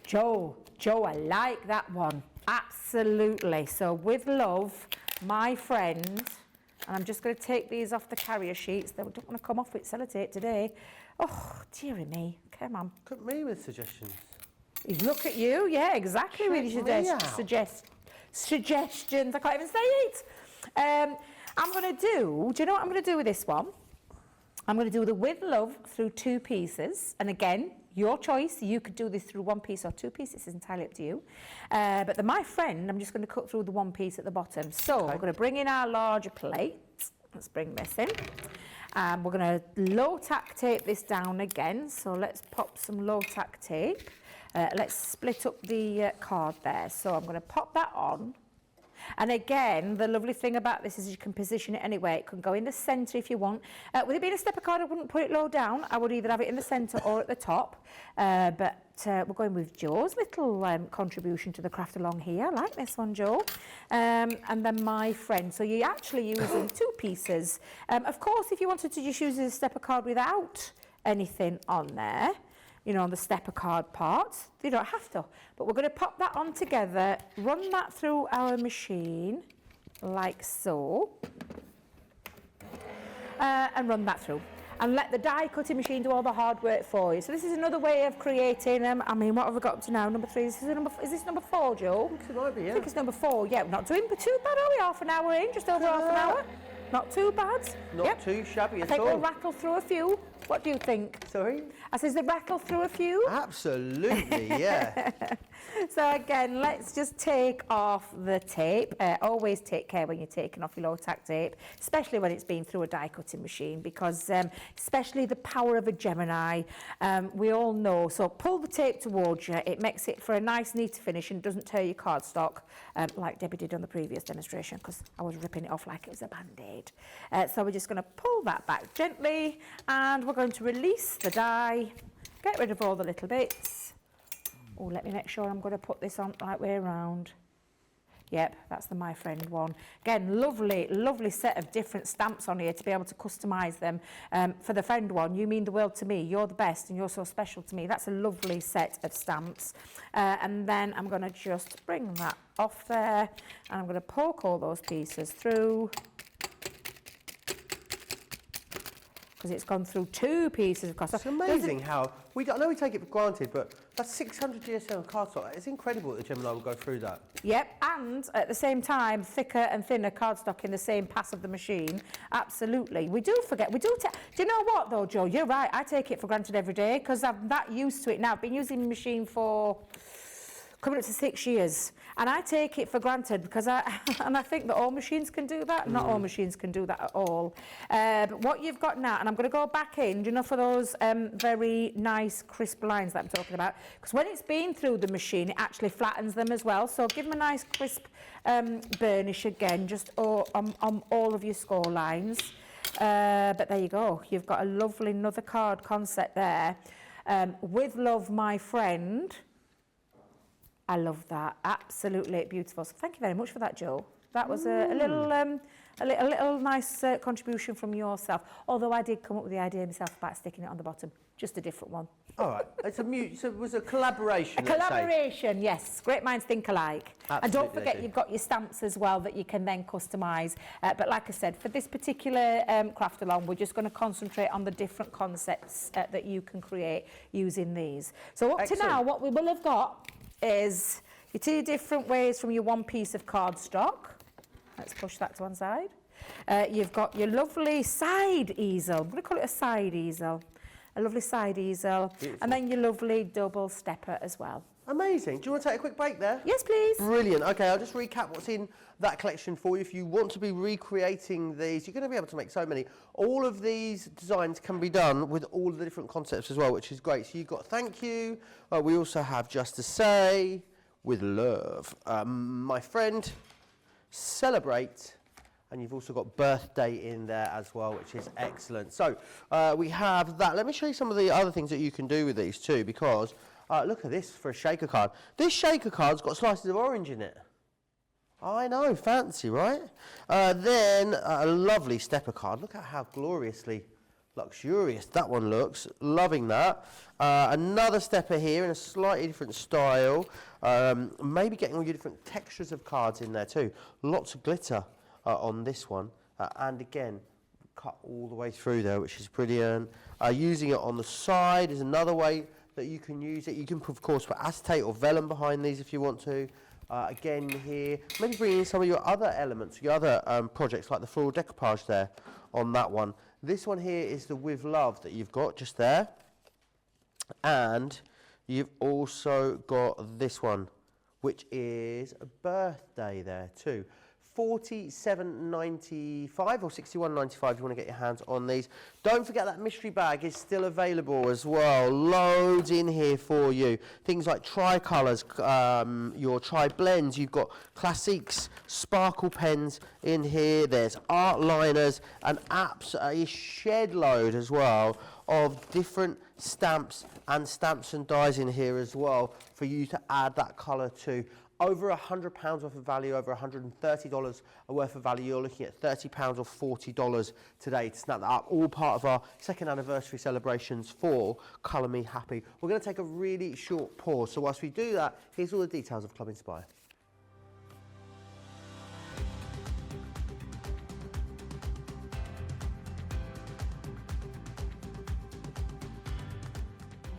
Joe, I like that one. Absolutely. So with love, my friend, and I'm just going to take these off the carrier sheets. They don't want to come off with sellotape today. Oh, dearie me. Come on. Look at me with suggestions. Look at you. Yeah, exactly. With your suggestions. I can't even say it. I'm going to do you know what I'm going to do with this one? I'm going to do the with love through 2 pieces. And again, your choice. You could do this through 1 piece or 2 pieces. It's entirely up to you. But the my friend, I'm just going to cut through the 1 piece at the bottom. So Okay. we're going to bring in our larger plate. Let's bring this in. We're going to low tack tape this down again. So let's pop some low tack tape. Let's split up the card there. So I'm going to pop that on. And again, the lovely thing about this is you can position it anywhere. It can go in the centre if you want. With it being a stepper card, I wouldn't put it low down. I would either have it in the centre or at the top. But we're going with Joe's little contribution to the craft along here. I like this one, Joe. And then my friend. So you're actually using 2 pieces. Of course, if you wanted to just use a stepper card without anything on there, you know, on the stepper card part, you don't have to. But we're going to pop that on together, run that through our machine, like so, and run that through. And let the die cutting machine do all the hard work for you. So this is another way of creating them. I mean, what have we got up to now? Number 3. Is this number 4, Joe? I think it might be, yeah. I think it's number 4. Yeah, we're not doing too bad, are we? Half an hour in, just over half an hour. Not too bad. Not too shabby I at think all. we'll rattle through a few. What do you think? Sorry? I says they rattle through a few. Absolutely, yeah. So again, let's just take off the tape. Always take care when you're taking off your low tack tape, especially when it's been through a die cutting machine, because especially the power of a Gemini, we all know. So pull the tape towards you. It makes it for a nice, neat finish and doesn't tear your cardstock like Debbie did on the previous demonstration, because I was ripping it off like it was a Band-Aid. So we're just going to pull that back gently, and we're going to release the die, get rid of all the little bits. Oh, let me make sure I'm going to put this on the right way around. Yep, that's the My Friend one. Again, lovely set of different stamps on here to be able to customise them. For the friend one, you mean the world to me. You're the best and you're so special to me. That's a lovely set of stamps. And then I'm going to just bring that off there, and I'm going to poke all those pieces through, because it's gone through 2 pieces of cardstock. It's amazing how, I know we take it for granted, but that's 600 GSM cardstock. It's incredible that Gemini will go through that. Yep, and at the same time, thicker and thinner cardstock in the same pass of the machine. Absolutely. We do forget. Do you know what, though, Joe? You're right. I take it for granted every day because I'm that used to it now. I've been using the machine for coming up to 6 years. And I take it for granted because I think that all machines can do that. Not all machines can do that at all. But what you've got now, and I'm going to go back in, you know, for those very nice crisp lines that I'm talking about, because when it's been through the machine, it actually flattens them as well. So give them a nice crisp burnish again, just on all of your score lines. But there you go. You've got a lovely another card concept there. With love, my friend. I love that. Absolutely beautiful. So thank you very much for that, Joe. That was a little nice contribution from yourself. Although I did come up with the idea myself about sticking it on the bottom. Just a different one. All right, so it was a collaboration. A collaboration, yes. Great minds think alike. Absolutely, and don't forget, you've got your stamps as well that you can then customise. But like I said, for this particular craft along, we're just going to concentrate on the different concepts that you can create using these. So up to now, what we will have got is your two different ways from your one piece of cardstock. Let's push that to one side. You've got your lovely side easel. I'm going to call it a side easel. A lovely side easel. Beautiful. And then your lovely double stepper as well. Amazing. Do you want to take a quick break there? Yes, please. Brilliant. Okay, I'll just recap what's in that collection for you. If you want to be recreating these, you're going to be able to make so many. All of these designs can be done with all of the different concepts as well, which is great. So you've got thank you. We also have just to say, with love. My friend, celebrate. And you've also got birthday in there as well, which is excellent. So we have that. Let me show you some of the other things that you can do with these too, because look at this for a shaker card. This shaker card's got slices of orange in it. I know, fancy, right? Then a lovely stepper card. Look at how gloriously luxurious that one looks. Loving that. Another stepper here in a slightly different style. Maybe getting all your different textures of cards in there too. Lots of glitter on this one. And again, cut all the way through there, which is brilliant. Using it on the side is another way that you can use it. You can, of course, put acetate or vellum behind these if you want to. Again here, maybe bring in some of your other elements, your other projects like the floral decoupage there on that one. This one here is the With Love that you've got just there. And you've also got this one, which is a birthday there too. $47.95 or $61.95 if you want to get your hands on these. Don't forget that mystery bag is still available as well. Loads in here for you. Things like tri-colours, your tri-blends. You've got classiques, sparkle pens in here. There's art liners and a shed load as well of different stamps and dies in here as well for you to add that colour to. Over £100 worth of value, over $130 worth of value. You're looking at £30 or $40 today to snap that up. All part of our second anniversary celebrations for Colour Me Happy. We're going to take a really short pause. So whilst we do that, here's all the details of Club Inspire.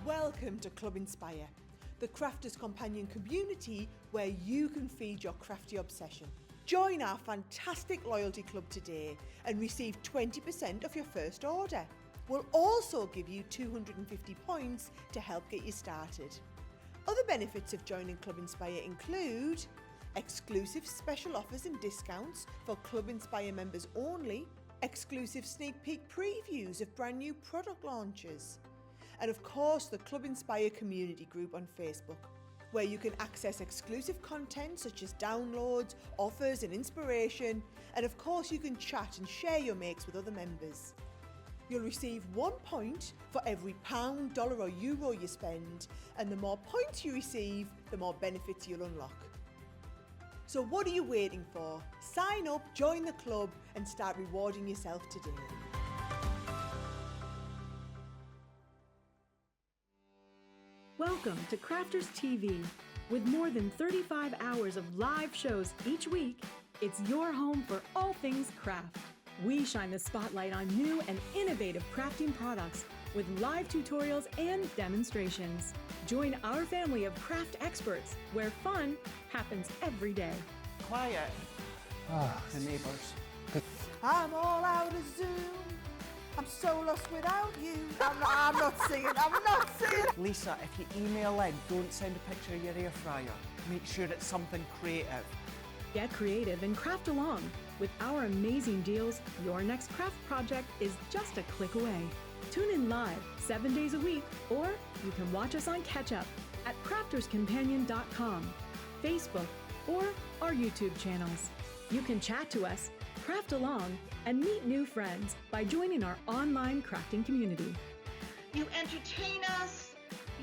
Welcome to Club Inspire, the crafters' companion community where you can feed your crafty obsession. Join our fantastic loyalty club today and receive 20% of your first order. We'll also give you 250 points to help get you started. Other benefits of joining Club Inspire include exclusive special offers and discounts for Club Inspire members only, exclusive sneak peek previews of brand new product launches, and of course the Club Inspire community group on Facebook, where you can access exclusive content such as downloads, offers and inspiration, and of course you can chat and share your makes with other members. You'll receive 1 point for every £1, dollar or euro you spend, and the more points you receive, the more benefits you'll unlock. So what are you waiting for? Sign up, join the club and start rewarding yourself today. Welcome to Crafters TV. With more than 35 hours of live shows each week, it's your home for all things craft. We shine the spotlight on new and innovative crafting products with live tutorials and demonstrations. Join our family of craft experts where fun happens every day. Quiet. The neighbours. I'm all out of Zoom. I'm so lost without you. I'm not singing. Lisa, if you email in, don't send a picture of your air fryer. Make sure it's something creative. Get creative and craft along. With our amazing deals, your next craft project is just a click away. Tune in live 7 days a week, or you can watch us on Catch Up at crafterscompanion.com, Facebook, or our YouTube channels. You can chat to us, craft along, and meet new friends by joining our online crafting community. You entertain us,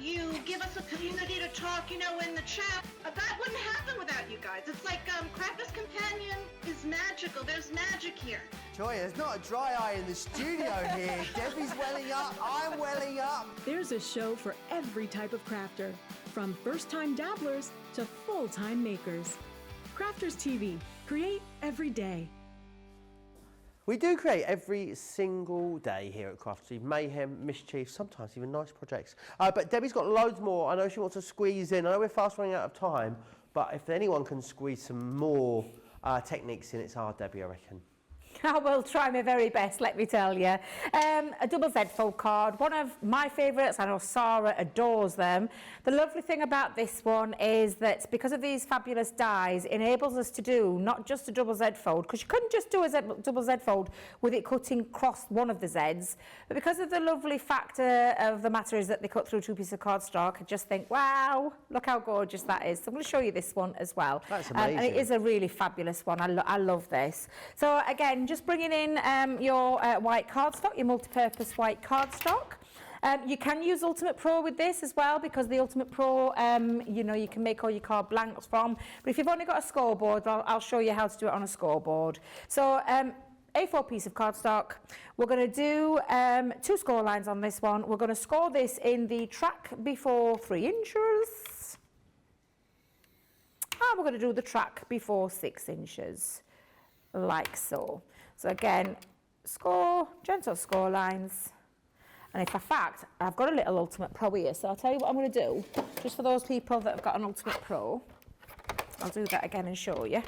you give us a community to talk, in the chat. That wouldn't happen without you guys. It's like Crafter's Companion is magical. There's magic here. Joy, there's not a dry eye in the studio here. Debbie's welling up, I'm welling up. There's a show for every type of crafter, from first-time dabblers to full-time makers. Crafters TV. Create every day. We do create every single day here at Crafty. Mayhem, mischief, sometimes even nice projects. But Debbie's got loads more. I know she wants to squeeze in. I know we're fast running out of time, but if anyone can squeeze some more techniques in, it's our Debbie, I reckon. I will try my very best, let me tell you. A double Z fold card, one of my favourites. I know Sarah adores them. The lovely thing about this one is that because of these fabulous dies, it enables us to do not just a double Z fold, because you couldn't just do a double Z fold with it cutting across one of the Zs, but because of the lovely factor of the matter is that they cut through 2 pieces of cardstock, I just think, wow, look how gorgeous that is. So I'm going to show you this one as well. That's amazing. And it is a really fabulous one. I love this. So again, just bringing in your white cardstock, your multi-purpose white cardstock. You can use Ultimate Pro with this as well, because the Ultimate Pro, you can make all your card blanks from. But if you've only got a scoreboard, I'll show you how to do it on a scoreboard. So A4 piece of cardstock. We're going to do 2 score lines on this one. We're going to score this in the track before 3 inches. And we're going to do the track before 6 inches, like so. So again, score, gentle score lines. And if in fact, I've got a little Ultimate Pro here, so I'll tell you what I'm going to do, just for those people that have got an Ultimate Pro, I'll do that again and show you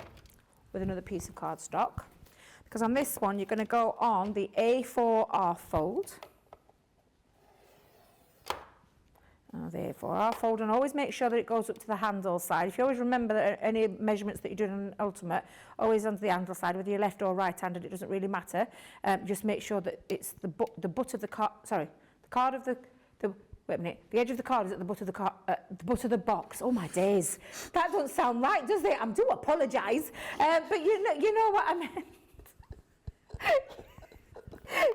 with another piece of cardstock. Because on this one, you're going to go on the A4 half fold. The A4 half fold, and always make sure that it goes up to the handle side. If you always remember that any measurements that you're doing on an Ultimate, always onto the handle side, whether you're left or right-handed, it doesn't really matter. Just make sure that it's the butt of the card, sorry, the card of the wait a minute, the edge of the card is at the butt of the card, the butt of the box. Oh my days, that doesn't sound right, does it? I do apologise, but you know what I meant.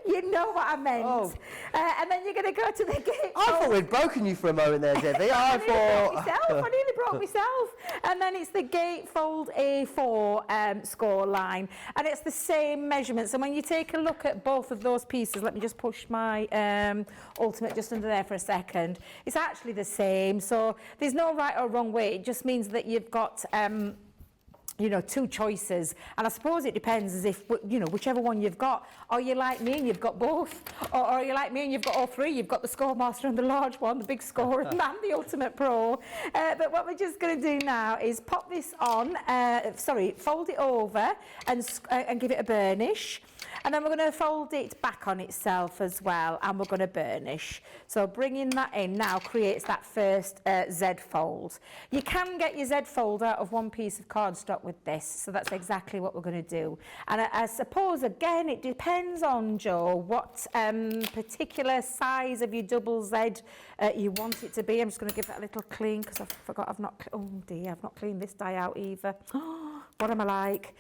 You know what I meant. Oh. And then you're going to go to the gate. I thought we'd broken you for a moment there, Debbie. I nearly broke myself. And then it's the gatefold A4 score line. And it's the same measurements. And when you take a look at both of those pieces, let me just push my Ultimate just under there for a second. It's actually the same. So there's no right or wrong way. It just means that you've got... 2 choices, and I suppose it depends as if, whichever one you've got. Or you're like me and you've got both, or you're like me and you've got all 3. You've got the Scoremaster and the large one, the big score, and the Ultimate Pro. But what we're just going to do now is pop this on, fold it over and give it a burnish. And then we're going to fold it back on itself as well, and we're going to burnish. So bringing that in now creates that first Z fold. You can get your Z fold out of 1 piece of cardstock with this, so that's exactly what we're going to do. And I suppose, again, it depends on, Joe, what particular size of your double Z you want it to be. I'm just going to give it a little clean, because I forgot I've not cleaned this die out either. What am I like?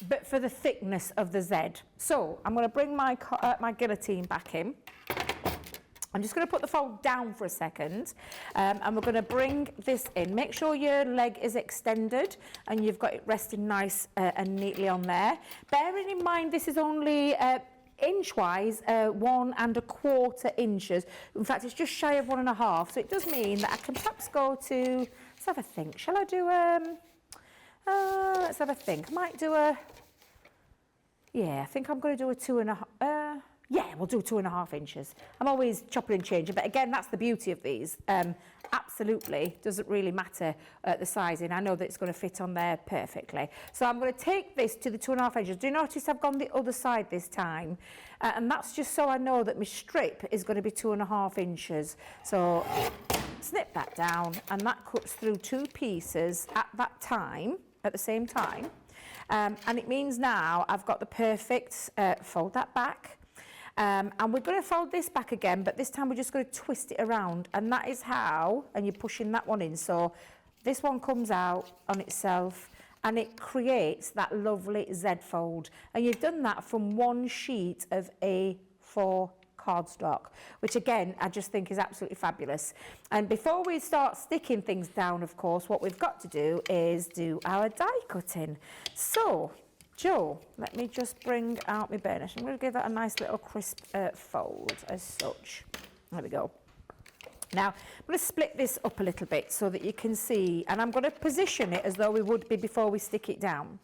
But for the thickness of the Z. So I'm going to bring my guillotine back in. I'm just going to put the fold down for a second, and we're going to bring this in. Make sure your leg is extended and you've got it resting nice and neatly on there. Bearing in mind this is only inch-wise 1 1/4 inches. In fact, it's just shy of 1 1/2. So it does mean that I can perhaps go to, let's have a think. Shall I do let's have a think. I might do I think I'm going to do a 2 1/2. Yeah, we'll do 2 1/2 inches. I'm always chopping and changing, but again, that's the beauty of these. Absolutely, doesn't really matter the sizing. I know that it's going to fit on there perfectly. So I'm going to take this to the 2 1/2 inches. Do you notice I've gone the other side this time? And that's just so I know that my strip is going to be 2 1/2 inches. So snip that down, and that cuts through 2 pieces at the same time. And it means now I've got the perfect, fold that back. And we're going to fold this back again, but this time we're just going to twist it around, and that is how, and you're pushing that one in, so this one comes out on itself and it creates that lovely Z fold, and you've done that from 1 sheet of A4 cardstock, which again, I just think is absolutely fabulous. And before we start sticking things down, of course, what we've got to do is do our die cutting. So, Joe, let me just bring out my burnish. I'm going to give that a nice little crisp fold as such. There we go. Now, I'm going to split this up a little bit so that you can see, and I'm going to position it as though we would be before we stick it down.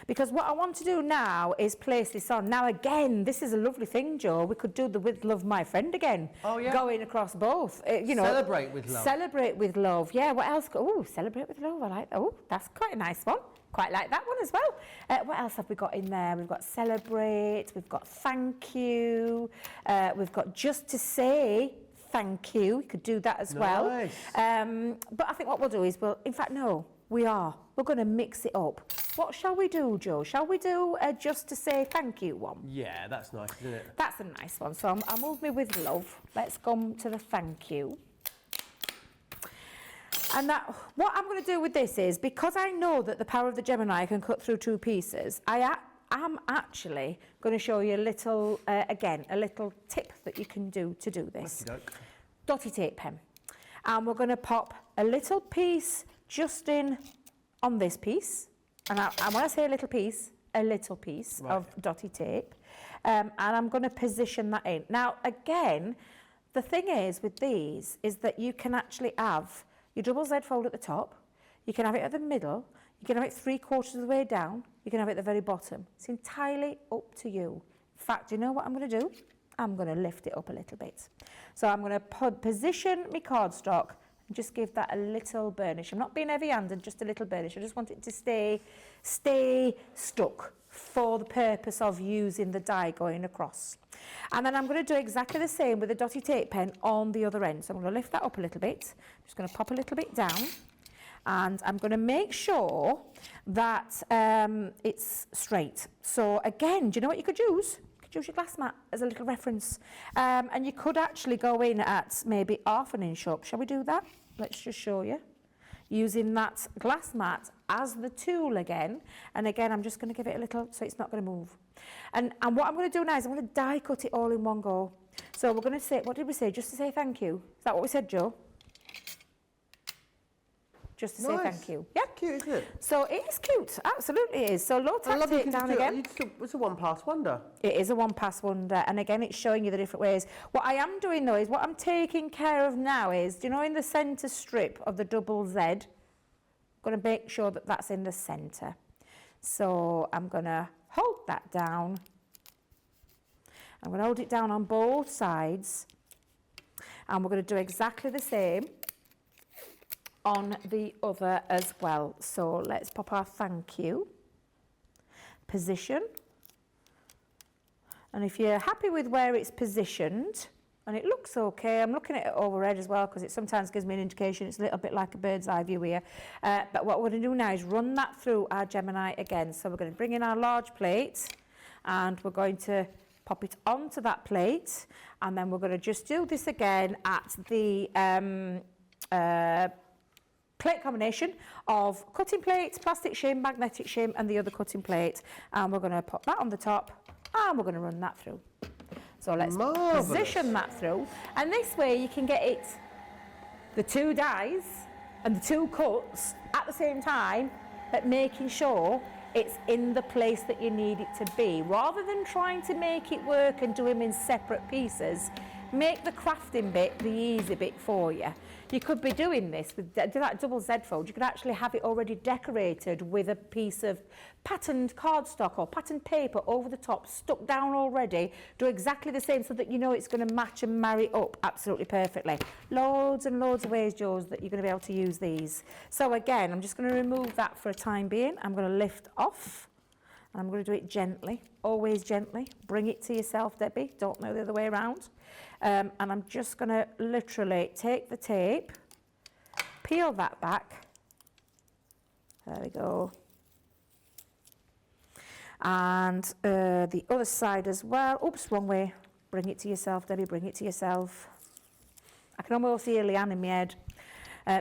Because what I want to do now is place this on. Now, again, this is a lovely thing, Joe. We could do the With Love, My Friend again. Oh, yeah. Going across both. You know, Celebrate with love. Celebrate with love. Yeah, what else? Oh, celebrate with love. I like that. Oh, that's quite a nice one. Quite like that one as well. What else have we got in there? We've got celebrate. We've got thank you. We've got just to say thank you. We could do that as well. But I think what we'll do is, we're going to mix it up. What shall we do, Joe? Shall we do just to say thank you one? Yeah, that's nice, isn't it? That's a nice one. So I'll move me with love. Let's go to the thank you. And what I'm going to do with this is, because I know that the power of the Gemini can cut through two pieces, I'm actually going to show you a little, a little tip that you can do to do this. Dotty tape pen. And we're going to pop a little piece just in on this piece. And when I say a little piece of dotty tape. And I'm going to position that in. Now, again, the thing is with these is that you can actually have your double Z fold at the top. You can have it at the middle. You can have it 3/4 of the way down. You can have it at the very bottom. It's entirely up to you. In fact, you know what I'm going to do? I'm going to lift it up a little bit. So I'm going to position my cardstock and just give that a little burnish. I'm not being heavy-handed, just a little burnish. I just want it to stay stuck for the purpose of using the die going across. And then I'm going to do exactly the same with the dotty tape pen on the other end. So I'm going to lift that up a little bit. I'm just going to pop a little bit down. And I'm going to make sure that it's straight. So again, do you know what you could use? You could use your glass mat as a little reference. And you could actually go in at maybe 1/2 inch up. Shall we do that? Let's just show you. Using that glass mat as the tool again. And again, I'm just going to give it a little, so it's not going to move. And what I'm going to do now is I'm going to die cut it all in one go. So we're going to say, what did we say? Just to say thank you. Is that what we said, Joe? Just to say thank you. Yeah. Cute, isn't it? So it is cute. Absolutely it is. So low tack tape down again. It's a one-pass wonder. It is a one-pass wonder. And again, it's showing you the different ways. What I am doing, though, is what I'm taking care of now is, do you know, in the centre strip of the double Z, I'm going to make sure that that's in the centre. So I'm going to hold that down. I'm going to hold it down on both sides. And we're going to do exactly the same on the other as well. So let's pop our thank you. Position. And if you're happy with where it's positioned, and it looks okay, I'm looking at it overhead as well because it sometimes gives me an indication it's a little bit like a bird's eye view here. But what we're going to do now is run that through our Gemini again. So we're going to bring in our large plate and we're going to pop it onto that plate, and then we're going to just do this again at the plate combination of cutting plate, plastic shim, magnetic shim, and the other cutting plate. And we're going to pop that on the top, and we're going to run that through. So let's position that through. And this way you can get it, the two dies and the two cuts at the same time, but making sure it's in the place that you need it to be. Rather than trying to make it work and do them in separate pieces, make the crafting bit the easy bit for you. You could be doing this with that double Z fold. You could actually have it already decorated with a piece of patterned cardstock or patterned paper over the top, stuck down already. Do exactly the same so that you know it's going to match and marry up absolutely perfectly. Loads and loads of ways, Joes, that you're going to be able to use these. So again, I'm just going to remove that for a time being. I'm going to lift off. And I'm going to do it gently, always gently. Bring it to yourself, Debbie. Don't know the other way around. And I'm just going to literally take the tape, peel that back. There we go. And the other side as well. Oops, wrong way. Bring it to yourself, Debbie. Bring it to yourself. I can almost hear Leanne in my head.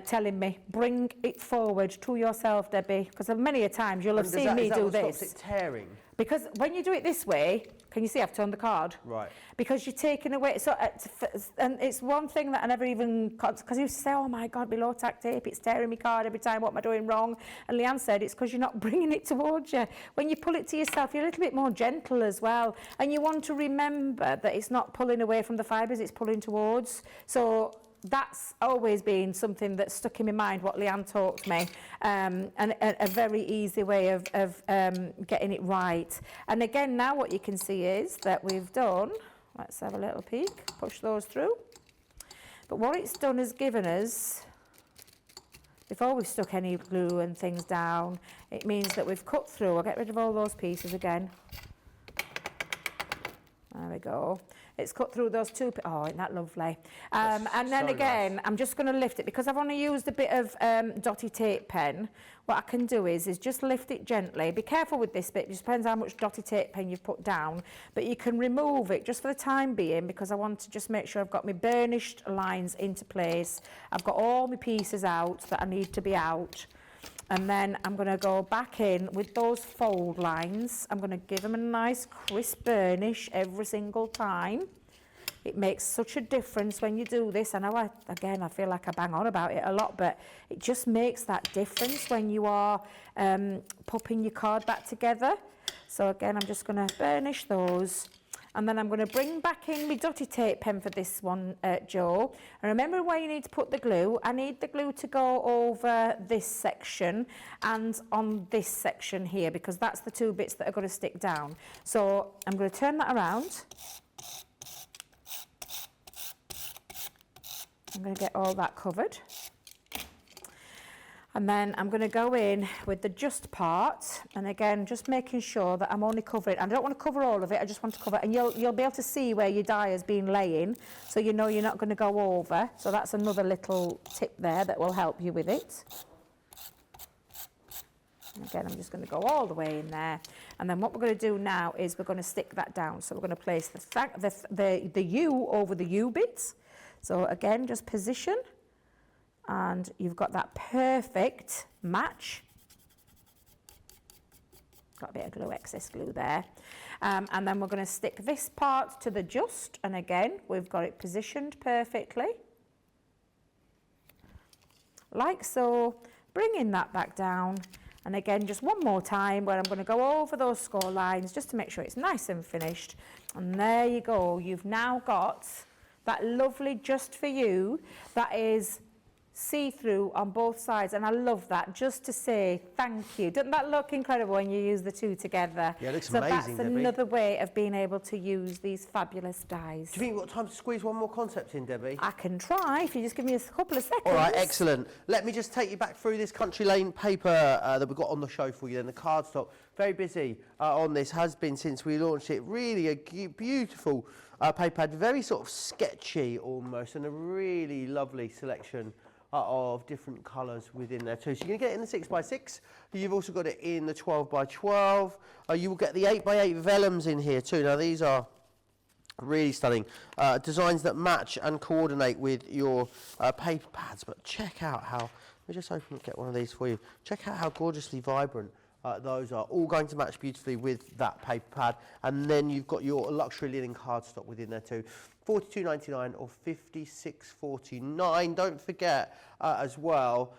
Telling me, bring it forward to yourself, Debbie, because many a times you'll have seen me do this. Stops it tearing? Because when you do it this way, can you see I've turned the card? Right. Because you're taking away, so and it's one thing that I never even, because you used to say, oh my God, my low tack tape, it's tearing my card every time, what am I doing wrong? And Leanne said, it's because you're not bringing it towards you. When you pull it to yourself, you're a little bit more gentle as well. And you want to remember that it's not pulling away from the fibres, it's pulling towards. So that's always been something that's stuck in my mind, what Leanne taught me, and a very easy way of getting it right. And again, now what you can see is that we've done, let's have a little peek, push those through. But what it's done is given us, before we've stuck any glue and things down, it means that we've cut through. I'll get rid of all those pieces again. There we go. It's cut through those two, oh, isn't that lovely? And then so again, nice. I'm just going to lift it, because I've only used a bit of dotty tape pen. What I can do is just lift it gently. Be careful with this bit, it just depends how much dotty tape pen you've put down. But you can remove it just for the time being, because I want to just make sure I've got my burnished lines into place. I've got all my pieces out that I need to be out. And then I'm going to go back in with those fold lines. I'm going to give them a nice crisp burnish every single time. It makes such a difference when you do this. I know, I feel like I bang on about it a lot, but it just makes that difference when you are popping your card back together. So again, I'm just going to burnish those. And then I'm going to bring back in my dotty tape pen for this one, Joe. And remember where you need to put the glue. I need the glue to go over this section and on this section here, because that's the two bits that are going to stick down. So I'm going to turn that around. I'm going to get all that covered. And then I'm going to go in with the just part, and again, just making sure that I'm only covering. I don't want to cover all of it, I just want to cover, and you'll be able to see where your die has been laying, so you know you're not going to go over. So that's another little tip there that will help you with it. And again, I'm just going to go all the way in there. And then what we're going to do now is we're going to stick that down. So we're going to place the U over the U bits. So again, just position. And you've got that perfect match. Got a bit of glue, excess glue there. And then we're going to stick this part to the just, and again, we've got it positioned perfectly. Like so, bringing that back down. And again, just one more time where I'm going to go over those score lines just to make sure it's nice and finished. And there you go. You've now got that lovely just for you that is see-through on both sides, and I love that, just to say thank you. Doesn't that look incredible when you use the two together? Yeah, it looks so amazing, that's Debbie. another way of being able to use these fabulous dies. Do you think you've got time to squeeze one more concept in, Debbie? I can try if you just give me a couple of seconds. All right, excellent. Let me just take you back through this Country Lane paper that we've got on the show for you. Then the cardstock, very busy on this, has been since we launched it. Really a beautiful paper pad, very sort of sketchy almost, and a really lovely selection of different colours within there too. So you're going to get it in the 6x6. You've also got it in the 12x12. You will get the 8x8 vellums in here too. Now these are really stunning designs that match and coordinate with your paper pads. But check out how, let me just open and get one of these for you. Check out how gorgeously vibrant those are, all going to match beautifully with that paper pad. And then you've got your luxury linen cardstock within there too. $42.99 or $56.49. Don't forget as well,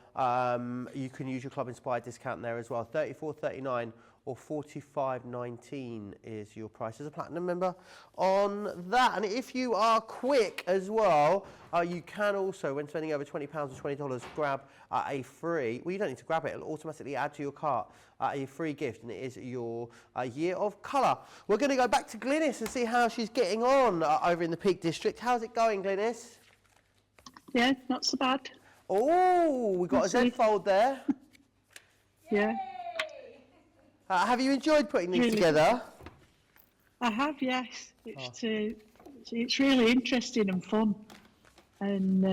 you can use your Club Inspired discount there as well. $34.39 or $45.19 is your price as a platinum member on that. And if you are quick as well, you can also, when spending over £20 or $20, grab a free, well, you don't need to grab it, it'll automatically add to your cart a free gift, and it is your year of colour. We're going to go back to Glynis and see how she's getting on over in the Peak District. How's it going, Glynis? Yeah, not so bad. Oh, we got a Z fold there. Yeah, Have you enjoyed putting these together? I have, yes. It's really interesting and fun, and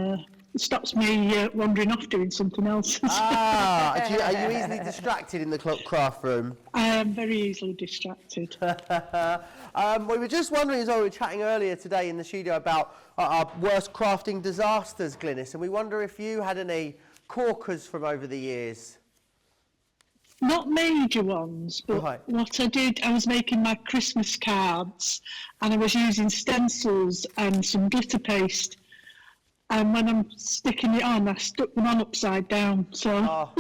it stops me wandering off doing something else. Are you easily distracted in the craft room? I am very easily distracted. We were just wondering, as we were chatting earlier today in the studio, about our worst crafting disasters, Glynis, and we wonder if you had any corkers from over the years. not major ones, but Right. what I did, I was making my Christmas cards and I was using stencils and some glitter paste. And when I'm sticking it on, I stuck them on upside down. So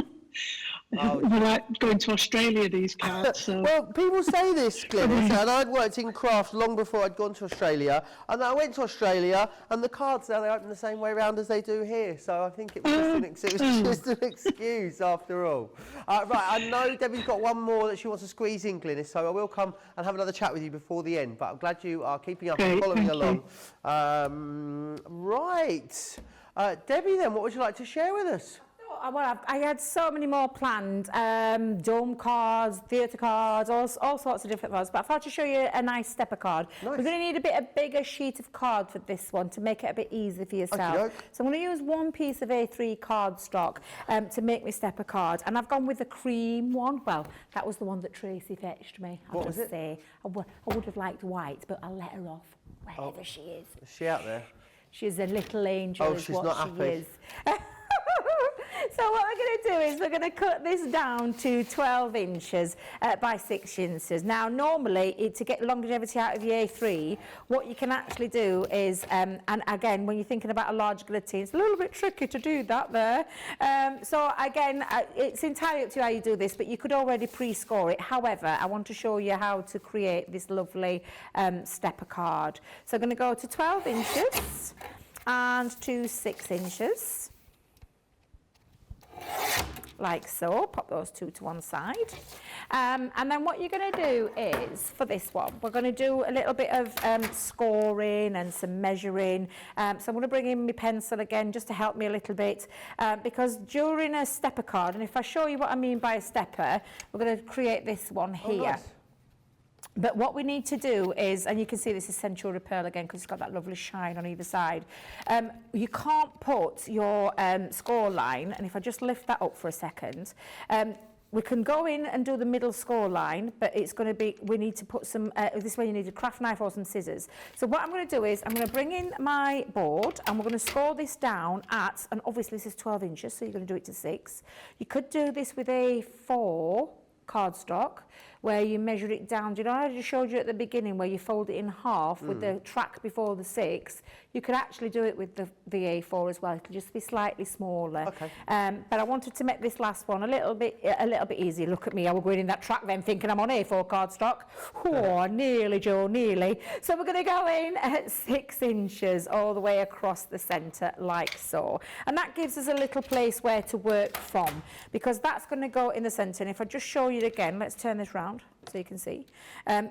Oh. they're like going to Australia, these cards. So. Well, people say this, Glynis, and I'd worked in craft long before I'd gone to Australia, and I went to Australia, and the cards now, they open the same way around as they do here, so I think it was just an excuse after all. Right, I know Debbie's got one more that she wants to squeeze in, Glynis, so I will come and have another chat with you before the end, but I'm glad you are keeping up and following along. Right. Debbie, then, what would you like to share with us? Well, I had so many more planned, dome cards, theatre cards, all sorts of different ones, but I thought to show you a nice stepper card. Nice. We're going to need a bigger sheet of card for this one to make it a bit easier for yourself. Okey-doke. So I'm going to use one piece of A3 cardstock to make my stepper card, and I've gone with the cream one. Well, that was the one that Tracy fetched me, What was it? say. I would have liked white, but I'll let her off wherever she is. Is she out there? She's a little angel, Oh, is she's what not she happy. is. So what we're going to do is we're going to cut this down to 12 inches by 6 inches. Now, normally, to get longevity out of your A3, what you can actually do is, and again, when you're thinking about a large guillotine, it's a little bit tricky to do that there. So again, it's entirely up to you how you do this, but you could already pre-score it. However, I want to show you how to create this lovely stepper card. So I'm going to go to 12 inches and to 6 inches. Like so, pop those two to one side. And then what you're going to do is, for this one, we're going to do a little bit of scoring and some measuring. So I'm going to bring in my pencil again just to help me a little bit, because during a stepper card, and if I show you what I mean by a stepper, we're going to create this one here. Oh, nice. But what we need to do is, and you can see this is Centura Pearl again because it's got that lovely shine on either side. You can't put your score line, and if I just lift that up for a second, we can go in and do the middle score line, but it's going to be, we need to put some, this way you need a craft knife or some scissors. So what I'm going to do is, I'm going to bring in my board, and we're going to score this down at, and obviously this is 12 inches, so you're going to do it to 6. You could do this with a 4 cardstock, where you measure it down. Do you know how I just showed you at the beginning where you fold it in half with the track before the 6? You could actually do it with the A4 as well. It'll just be slightly smaller. Okay. But I wanted to make this last one a little bit easier. Look at me, I was going in that track then thinking I'm on A4 cardstock. Oh, nearly, Joe, nearly. So we're going to go in at 6 inches all the way across the centre like so. And that gives us a little place where to work from, because that's going to go in the centre. And if I just show you again, let's turn this round so you can see.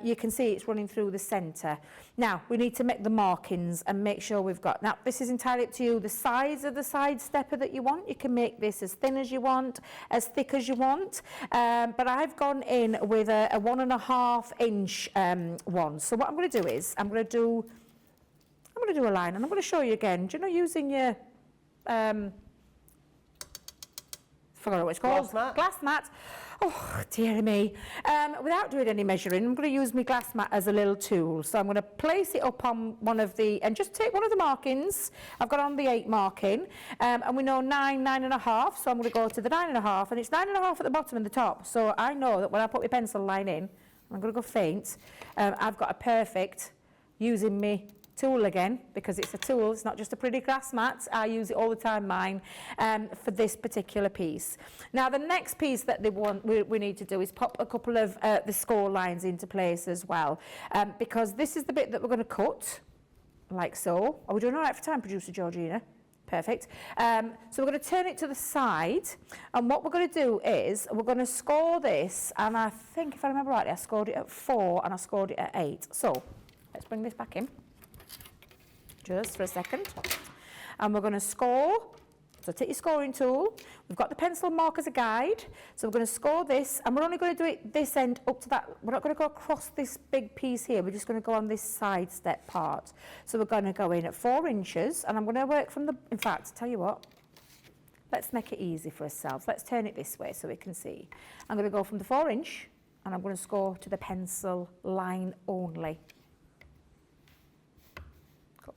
You can see it's running through the centre. Now, we need to make the markings and make sure we've got, now this is entirely up to you, the size of the side stepper that you want. You can make this as thin as you want, as thick as you want, but I've gone in with a 1.5 inch one. So what I'm going to do is, I'm going to do a line, and I'm going to show you again. Do you know, using your, forgot what it's called. Glass mat. Glass mat. Oh, dear me. Without doing any measuring, I'm going to use my glass mat as a little tool. So I'm going to place it up on one of the, and just take one of the markings. I've got on the 8 marking, and we know 9.5, so I'm going to go to the 9.5, and it's 9.5 at the bottom and the top. So I know that when I put my pencil line in, I'm going to go faint, I've got a perfect, using me tool again, because it's a tool, it's not just a pretty glass mat. I use it all the time, mine, for this particular piece. Now the next piece that we need to do is pop a couple of the score lines into place as well, because this is the bit that we're going to cut, like so. Are we doing all right for time, producer Georgina? Perfect. So we're going to turn it to the side, and what we're going to do is we're going to score this, and I think, if I remember rightly, I scored it at 4 and I scored it at 8. So let's bring this back in just for a second, and we're going to score. So take your scoring tool, we've got the pencil mark as a guide, so we're going to score this, and we're only going to do it this end up to that. We're not going to go across this big piece here, we're just going to go on this side step part. So we're going to go in at 4 inches, and I'm going to work from the, in fact, tell you what, let's make it easy for ourselves. Let's turn it this way so we can see. I'm going to go from the 4 inch, and I'm going to score to the pencil line only.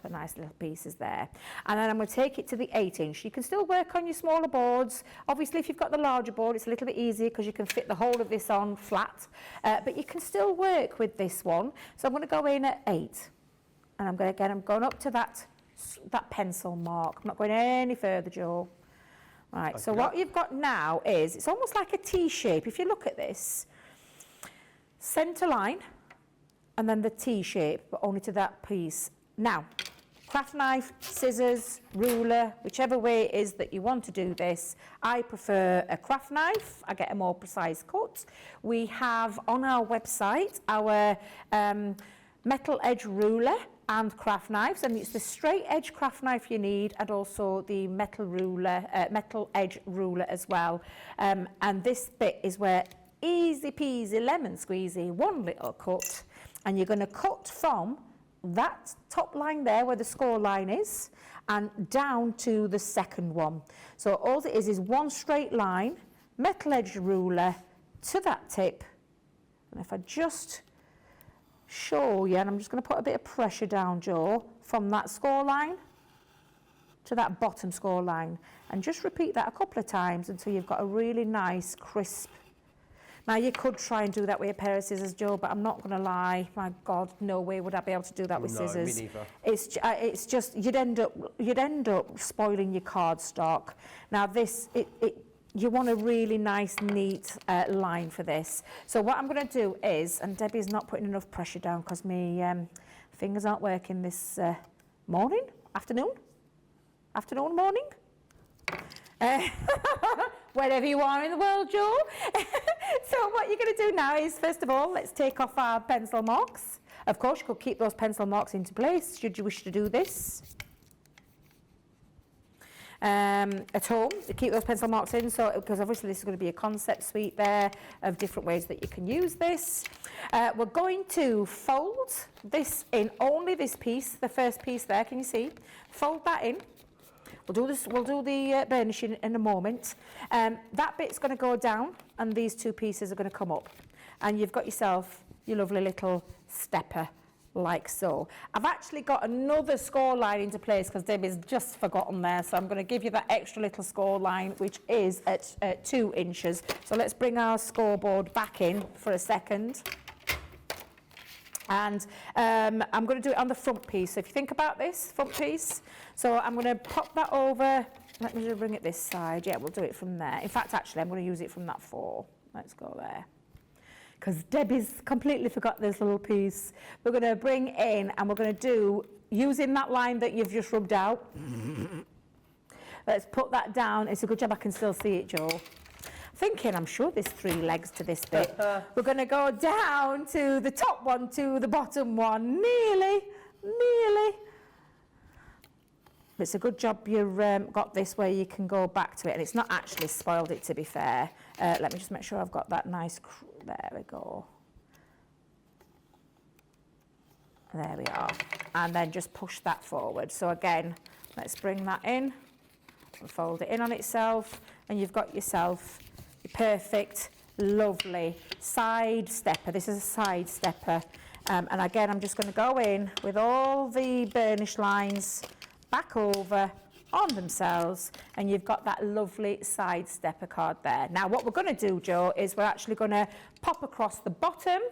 Put nice little pieces there. And then I'm going to take it to the 8-inch. You can still work on your smaller boards. Obviously, if you've got the larger board, it's a little bit easier because you can fit the whole of this on flat. But you can still work with this one. So I'm going to go in at 8. And I'm going up to that pencil mark. I'm not going any further, Joe. Right, okay. So what you've got now is, it's almost like a T shape. If you look at this, centre line, and then the T shape, but only to that piece. Now, craft knife, scissors, ruler, whichever way it is that you want to do this. I prefer a craft knife. I get a more precise cut. We have on our website our metal edge ruler and craft knives, and it's the straight edge craft knife you need, and also the metal ruler, metal edge ruler as well. And this bit is where easy peasy lemon squeezy, one little cut, and you're going to cut from that top line there where the score line is and down to the second one. So all it is one straight line, metal edge ruler to that tip. And if I just show you, and I'm just going to put a bit of pressure down, Joe, from that score line to that bottom score line, and just repeat that a couple of times until you've got a really nice crisp. Now, you could try and do that with a pair of scissors, Joe, but I'm not going to lie. My God, no way would I be able to do that with scissors. Me neither. It's just you'd end up spoiling your cardstock. Now, this you want a really nice, neat line for this. So what I'm going to do is, and Debbie's not putting enough pressure down because my fingers aren't working this morning, morning. Wherever you are in the world, Joe. So what you're going to do now is, first of all, let's take off our pencil marks. Of course, you could keep those pencil marks into place, should you wish to do this. At home, to keep those pencil marks in, so because obviously this is going to be a concept suite there of different ways that you can use this. We're going to fold this in, only this piece, the first piece there, can you see? Fold that in. We'll do the burnishing in a moment. That bit's going to go down, and these two pieces are going to come up. And you've got yourself your lovely little stepper, like so. I've actually got another score line into place because Debbie's just forgotten there, so I'm going to give you that extra little score line, which is at 2 inches. So let's bring our scoreboard back in for a second. And I'm going to do it on the front piece. So if you think about this front piece, so I'm going to pop that over. Let me just bring it this side. Yeah, we'll do it from there. In fact, actually, I'm going to use it from that 4. Let's go there. Because Debbie's completely forgot this little piece. We're going to bring in, and we're going to do, using that line that you've just rubbed out. Let's put that down. It's a good job I can still see it, Joe. Thinking, I'm sure there's 3 legs to this bit. We're going to go down to the top one, to the bottom one. Nearly. It's a good job you've got this where you can go back to it, and it's not actually spoiled it, to be fair. Let me just make sure I've got that nice, there we go. There we are. And then just push that forward. So again, let's bring that in and fold it in on itself, and you've got yourself your perfect, lovely side stepper. This is a side stepper. And again, I'm just going to go in with all the burnish lines back over on themselves, and you've got that lovely side stepper card there. Now, what we're going to do, Joe, is we're actually going to pop across the bottom.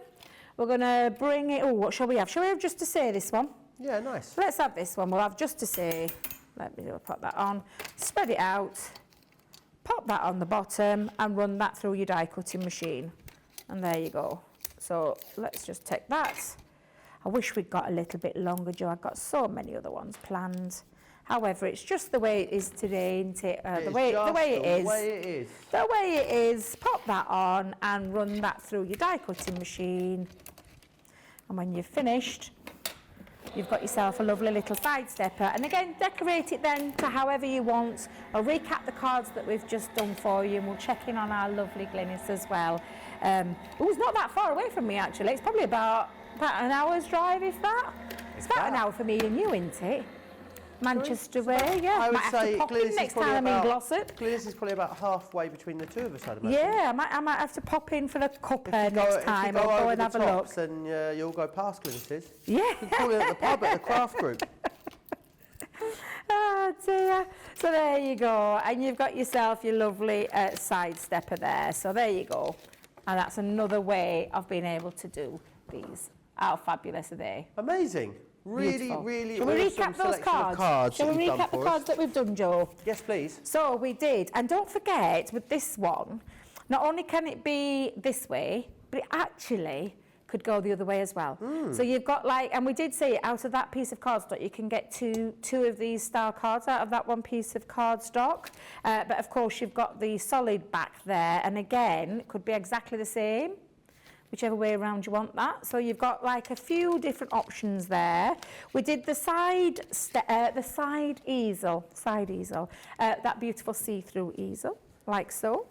We're going to bring it, oh, what shall we have? Shall we have just to say this one? Yeah, nice. Let's have this one. We'll have just to say. Let me pop that on. Spread it out. Pop that on the bottom and run that through your die cutting machine. And there you go. So let's just take that. I wish we'd got a little bit longer, Joe. I've got so many other ones planned. However, it's just the way it is today, isn't it? The way it is. The way it is. Pop that on and run that through your die cutting machine. And when you've finished, you've got yourself a lovely little side stepper. And again, decorate it then to however you want. I'll recap the cards that we've just done for you, and we'll check in on our lovely Glynis as well. It's not that far away from me, actually. It's probably about an hour's drive, if that. It's about an hour for me and you, isn't it? Manchester way, yeah. I would might say next time I'm in Glossop. Glynis is probably about halfway between the two of us, I'd imagine. Yeah, I might have to pop in for the cuppa next time. I'll go and have a look. Then you'll go past Glynis's. Yeah. You can call it at the pub at the craft group. Oh dear. So there you go. And you've got yourself your lovely side stepper there. So there you go. And that's another way of being able to do these. How fabulous are they? Amazing. Really, Beautiful. really Shall we awesome recap those selection of cards? cards Shall that we you've done recap the for us. cards that we've done, Joe? Yes, please. So we did. And don't forget, with this one, not only can it be this way, but it actually could go the other way as well. So you've got like, and we did say out of that piece of cardstock, you can get two of these style cards out of that one piece of cardstock. But of course, you've got the solid back there. And again, it could be exactly the same, whichever way around you want that. So you've got like a few different options there. We did the side easel, that beautiful see-through easel, like so.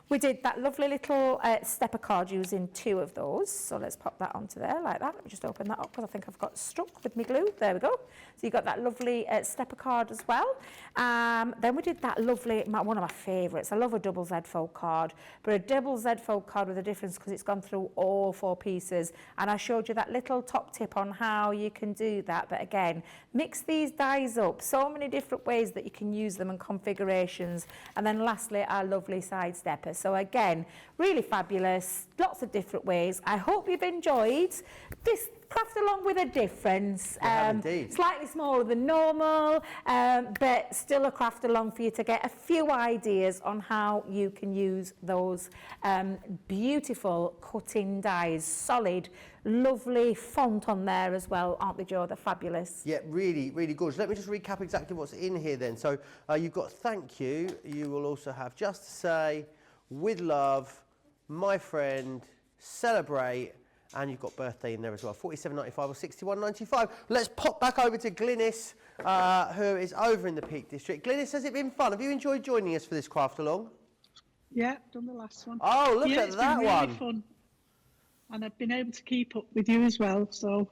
We did that lovely little stepper card using 2 of those. So let's pop that onto there like that. Let me just open that up because I think I've got stuck with my glue. There we go. So you've got that lovely stepper card as well. Then we did that lovely, one of my favourites. I love a double Z fold card, but a double Z fold card with a difference because it's gone through all 4 pieces. And I showed you that little top tip on how you can do that. But again, mix these dies up. So many different ways that you can use them and configurations. And then lastly, our lovely side steppers. So again, really fabulous, lots of different ways. I hope you've enjoyed this craft along with a difference. Indeed. Slightly smaller than normal, but still a craft along for you to get a few ideas on how you can use those beautiful cutting dies, solid, lovely font on there as well, aren't they, Joe? They're fabulous. Yeah, really, really gorgeous. Let me just recap exactly what's in here then. So you've got thank you. You will also have just to say, with love, my friend, celebrate, and you've got birthday in there as well. $47.95 or $61.95. Let's pop back over to Glynis, who is over in the Peak District. Glynis, has it been fun? Have you enjoyed joining us for this craft along? Yeah, done the last one. Oh, look at it's that been really one. fun. And I've been able to keep up with you as well, so...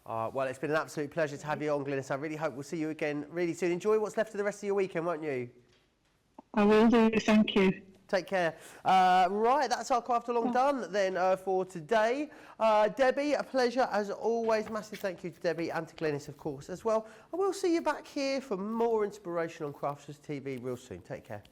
Well, it's been an absolute pleasure to have you on, Glynis. I really hope we'll see you again really soon. Enjoy what's left of the rest of your weekend, won't you? I will do, thank you. Take care. Right, that's our craft along done then for today. Debbie, a pleasure as always. Massive thank you to Debbie and to Glynis, of course, as well. And we'll see you back here for more inspiration on Crafters TV real soon. Take care.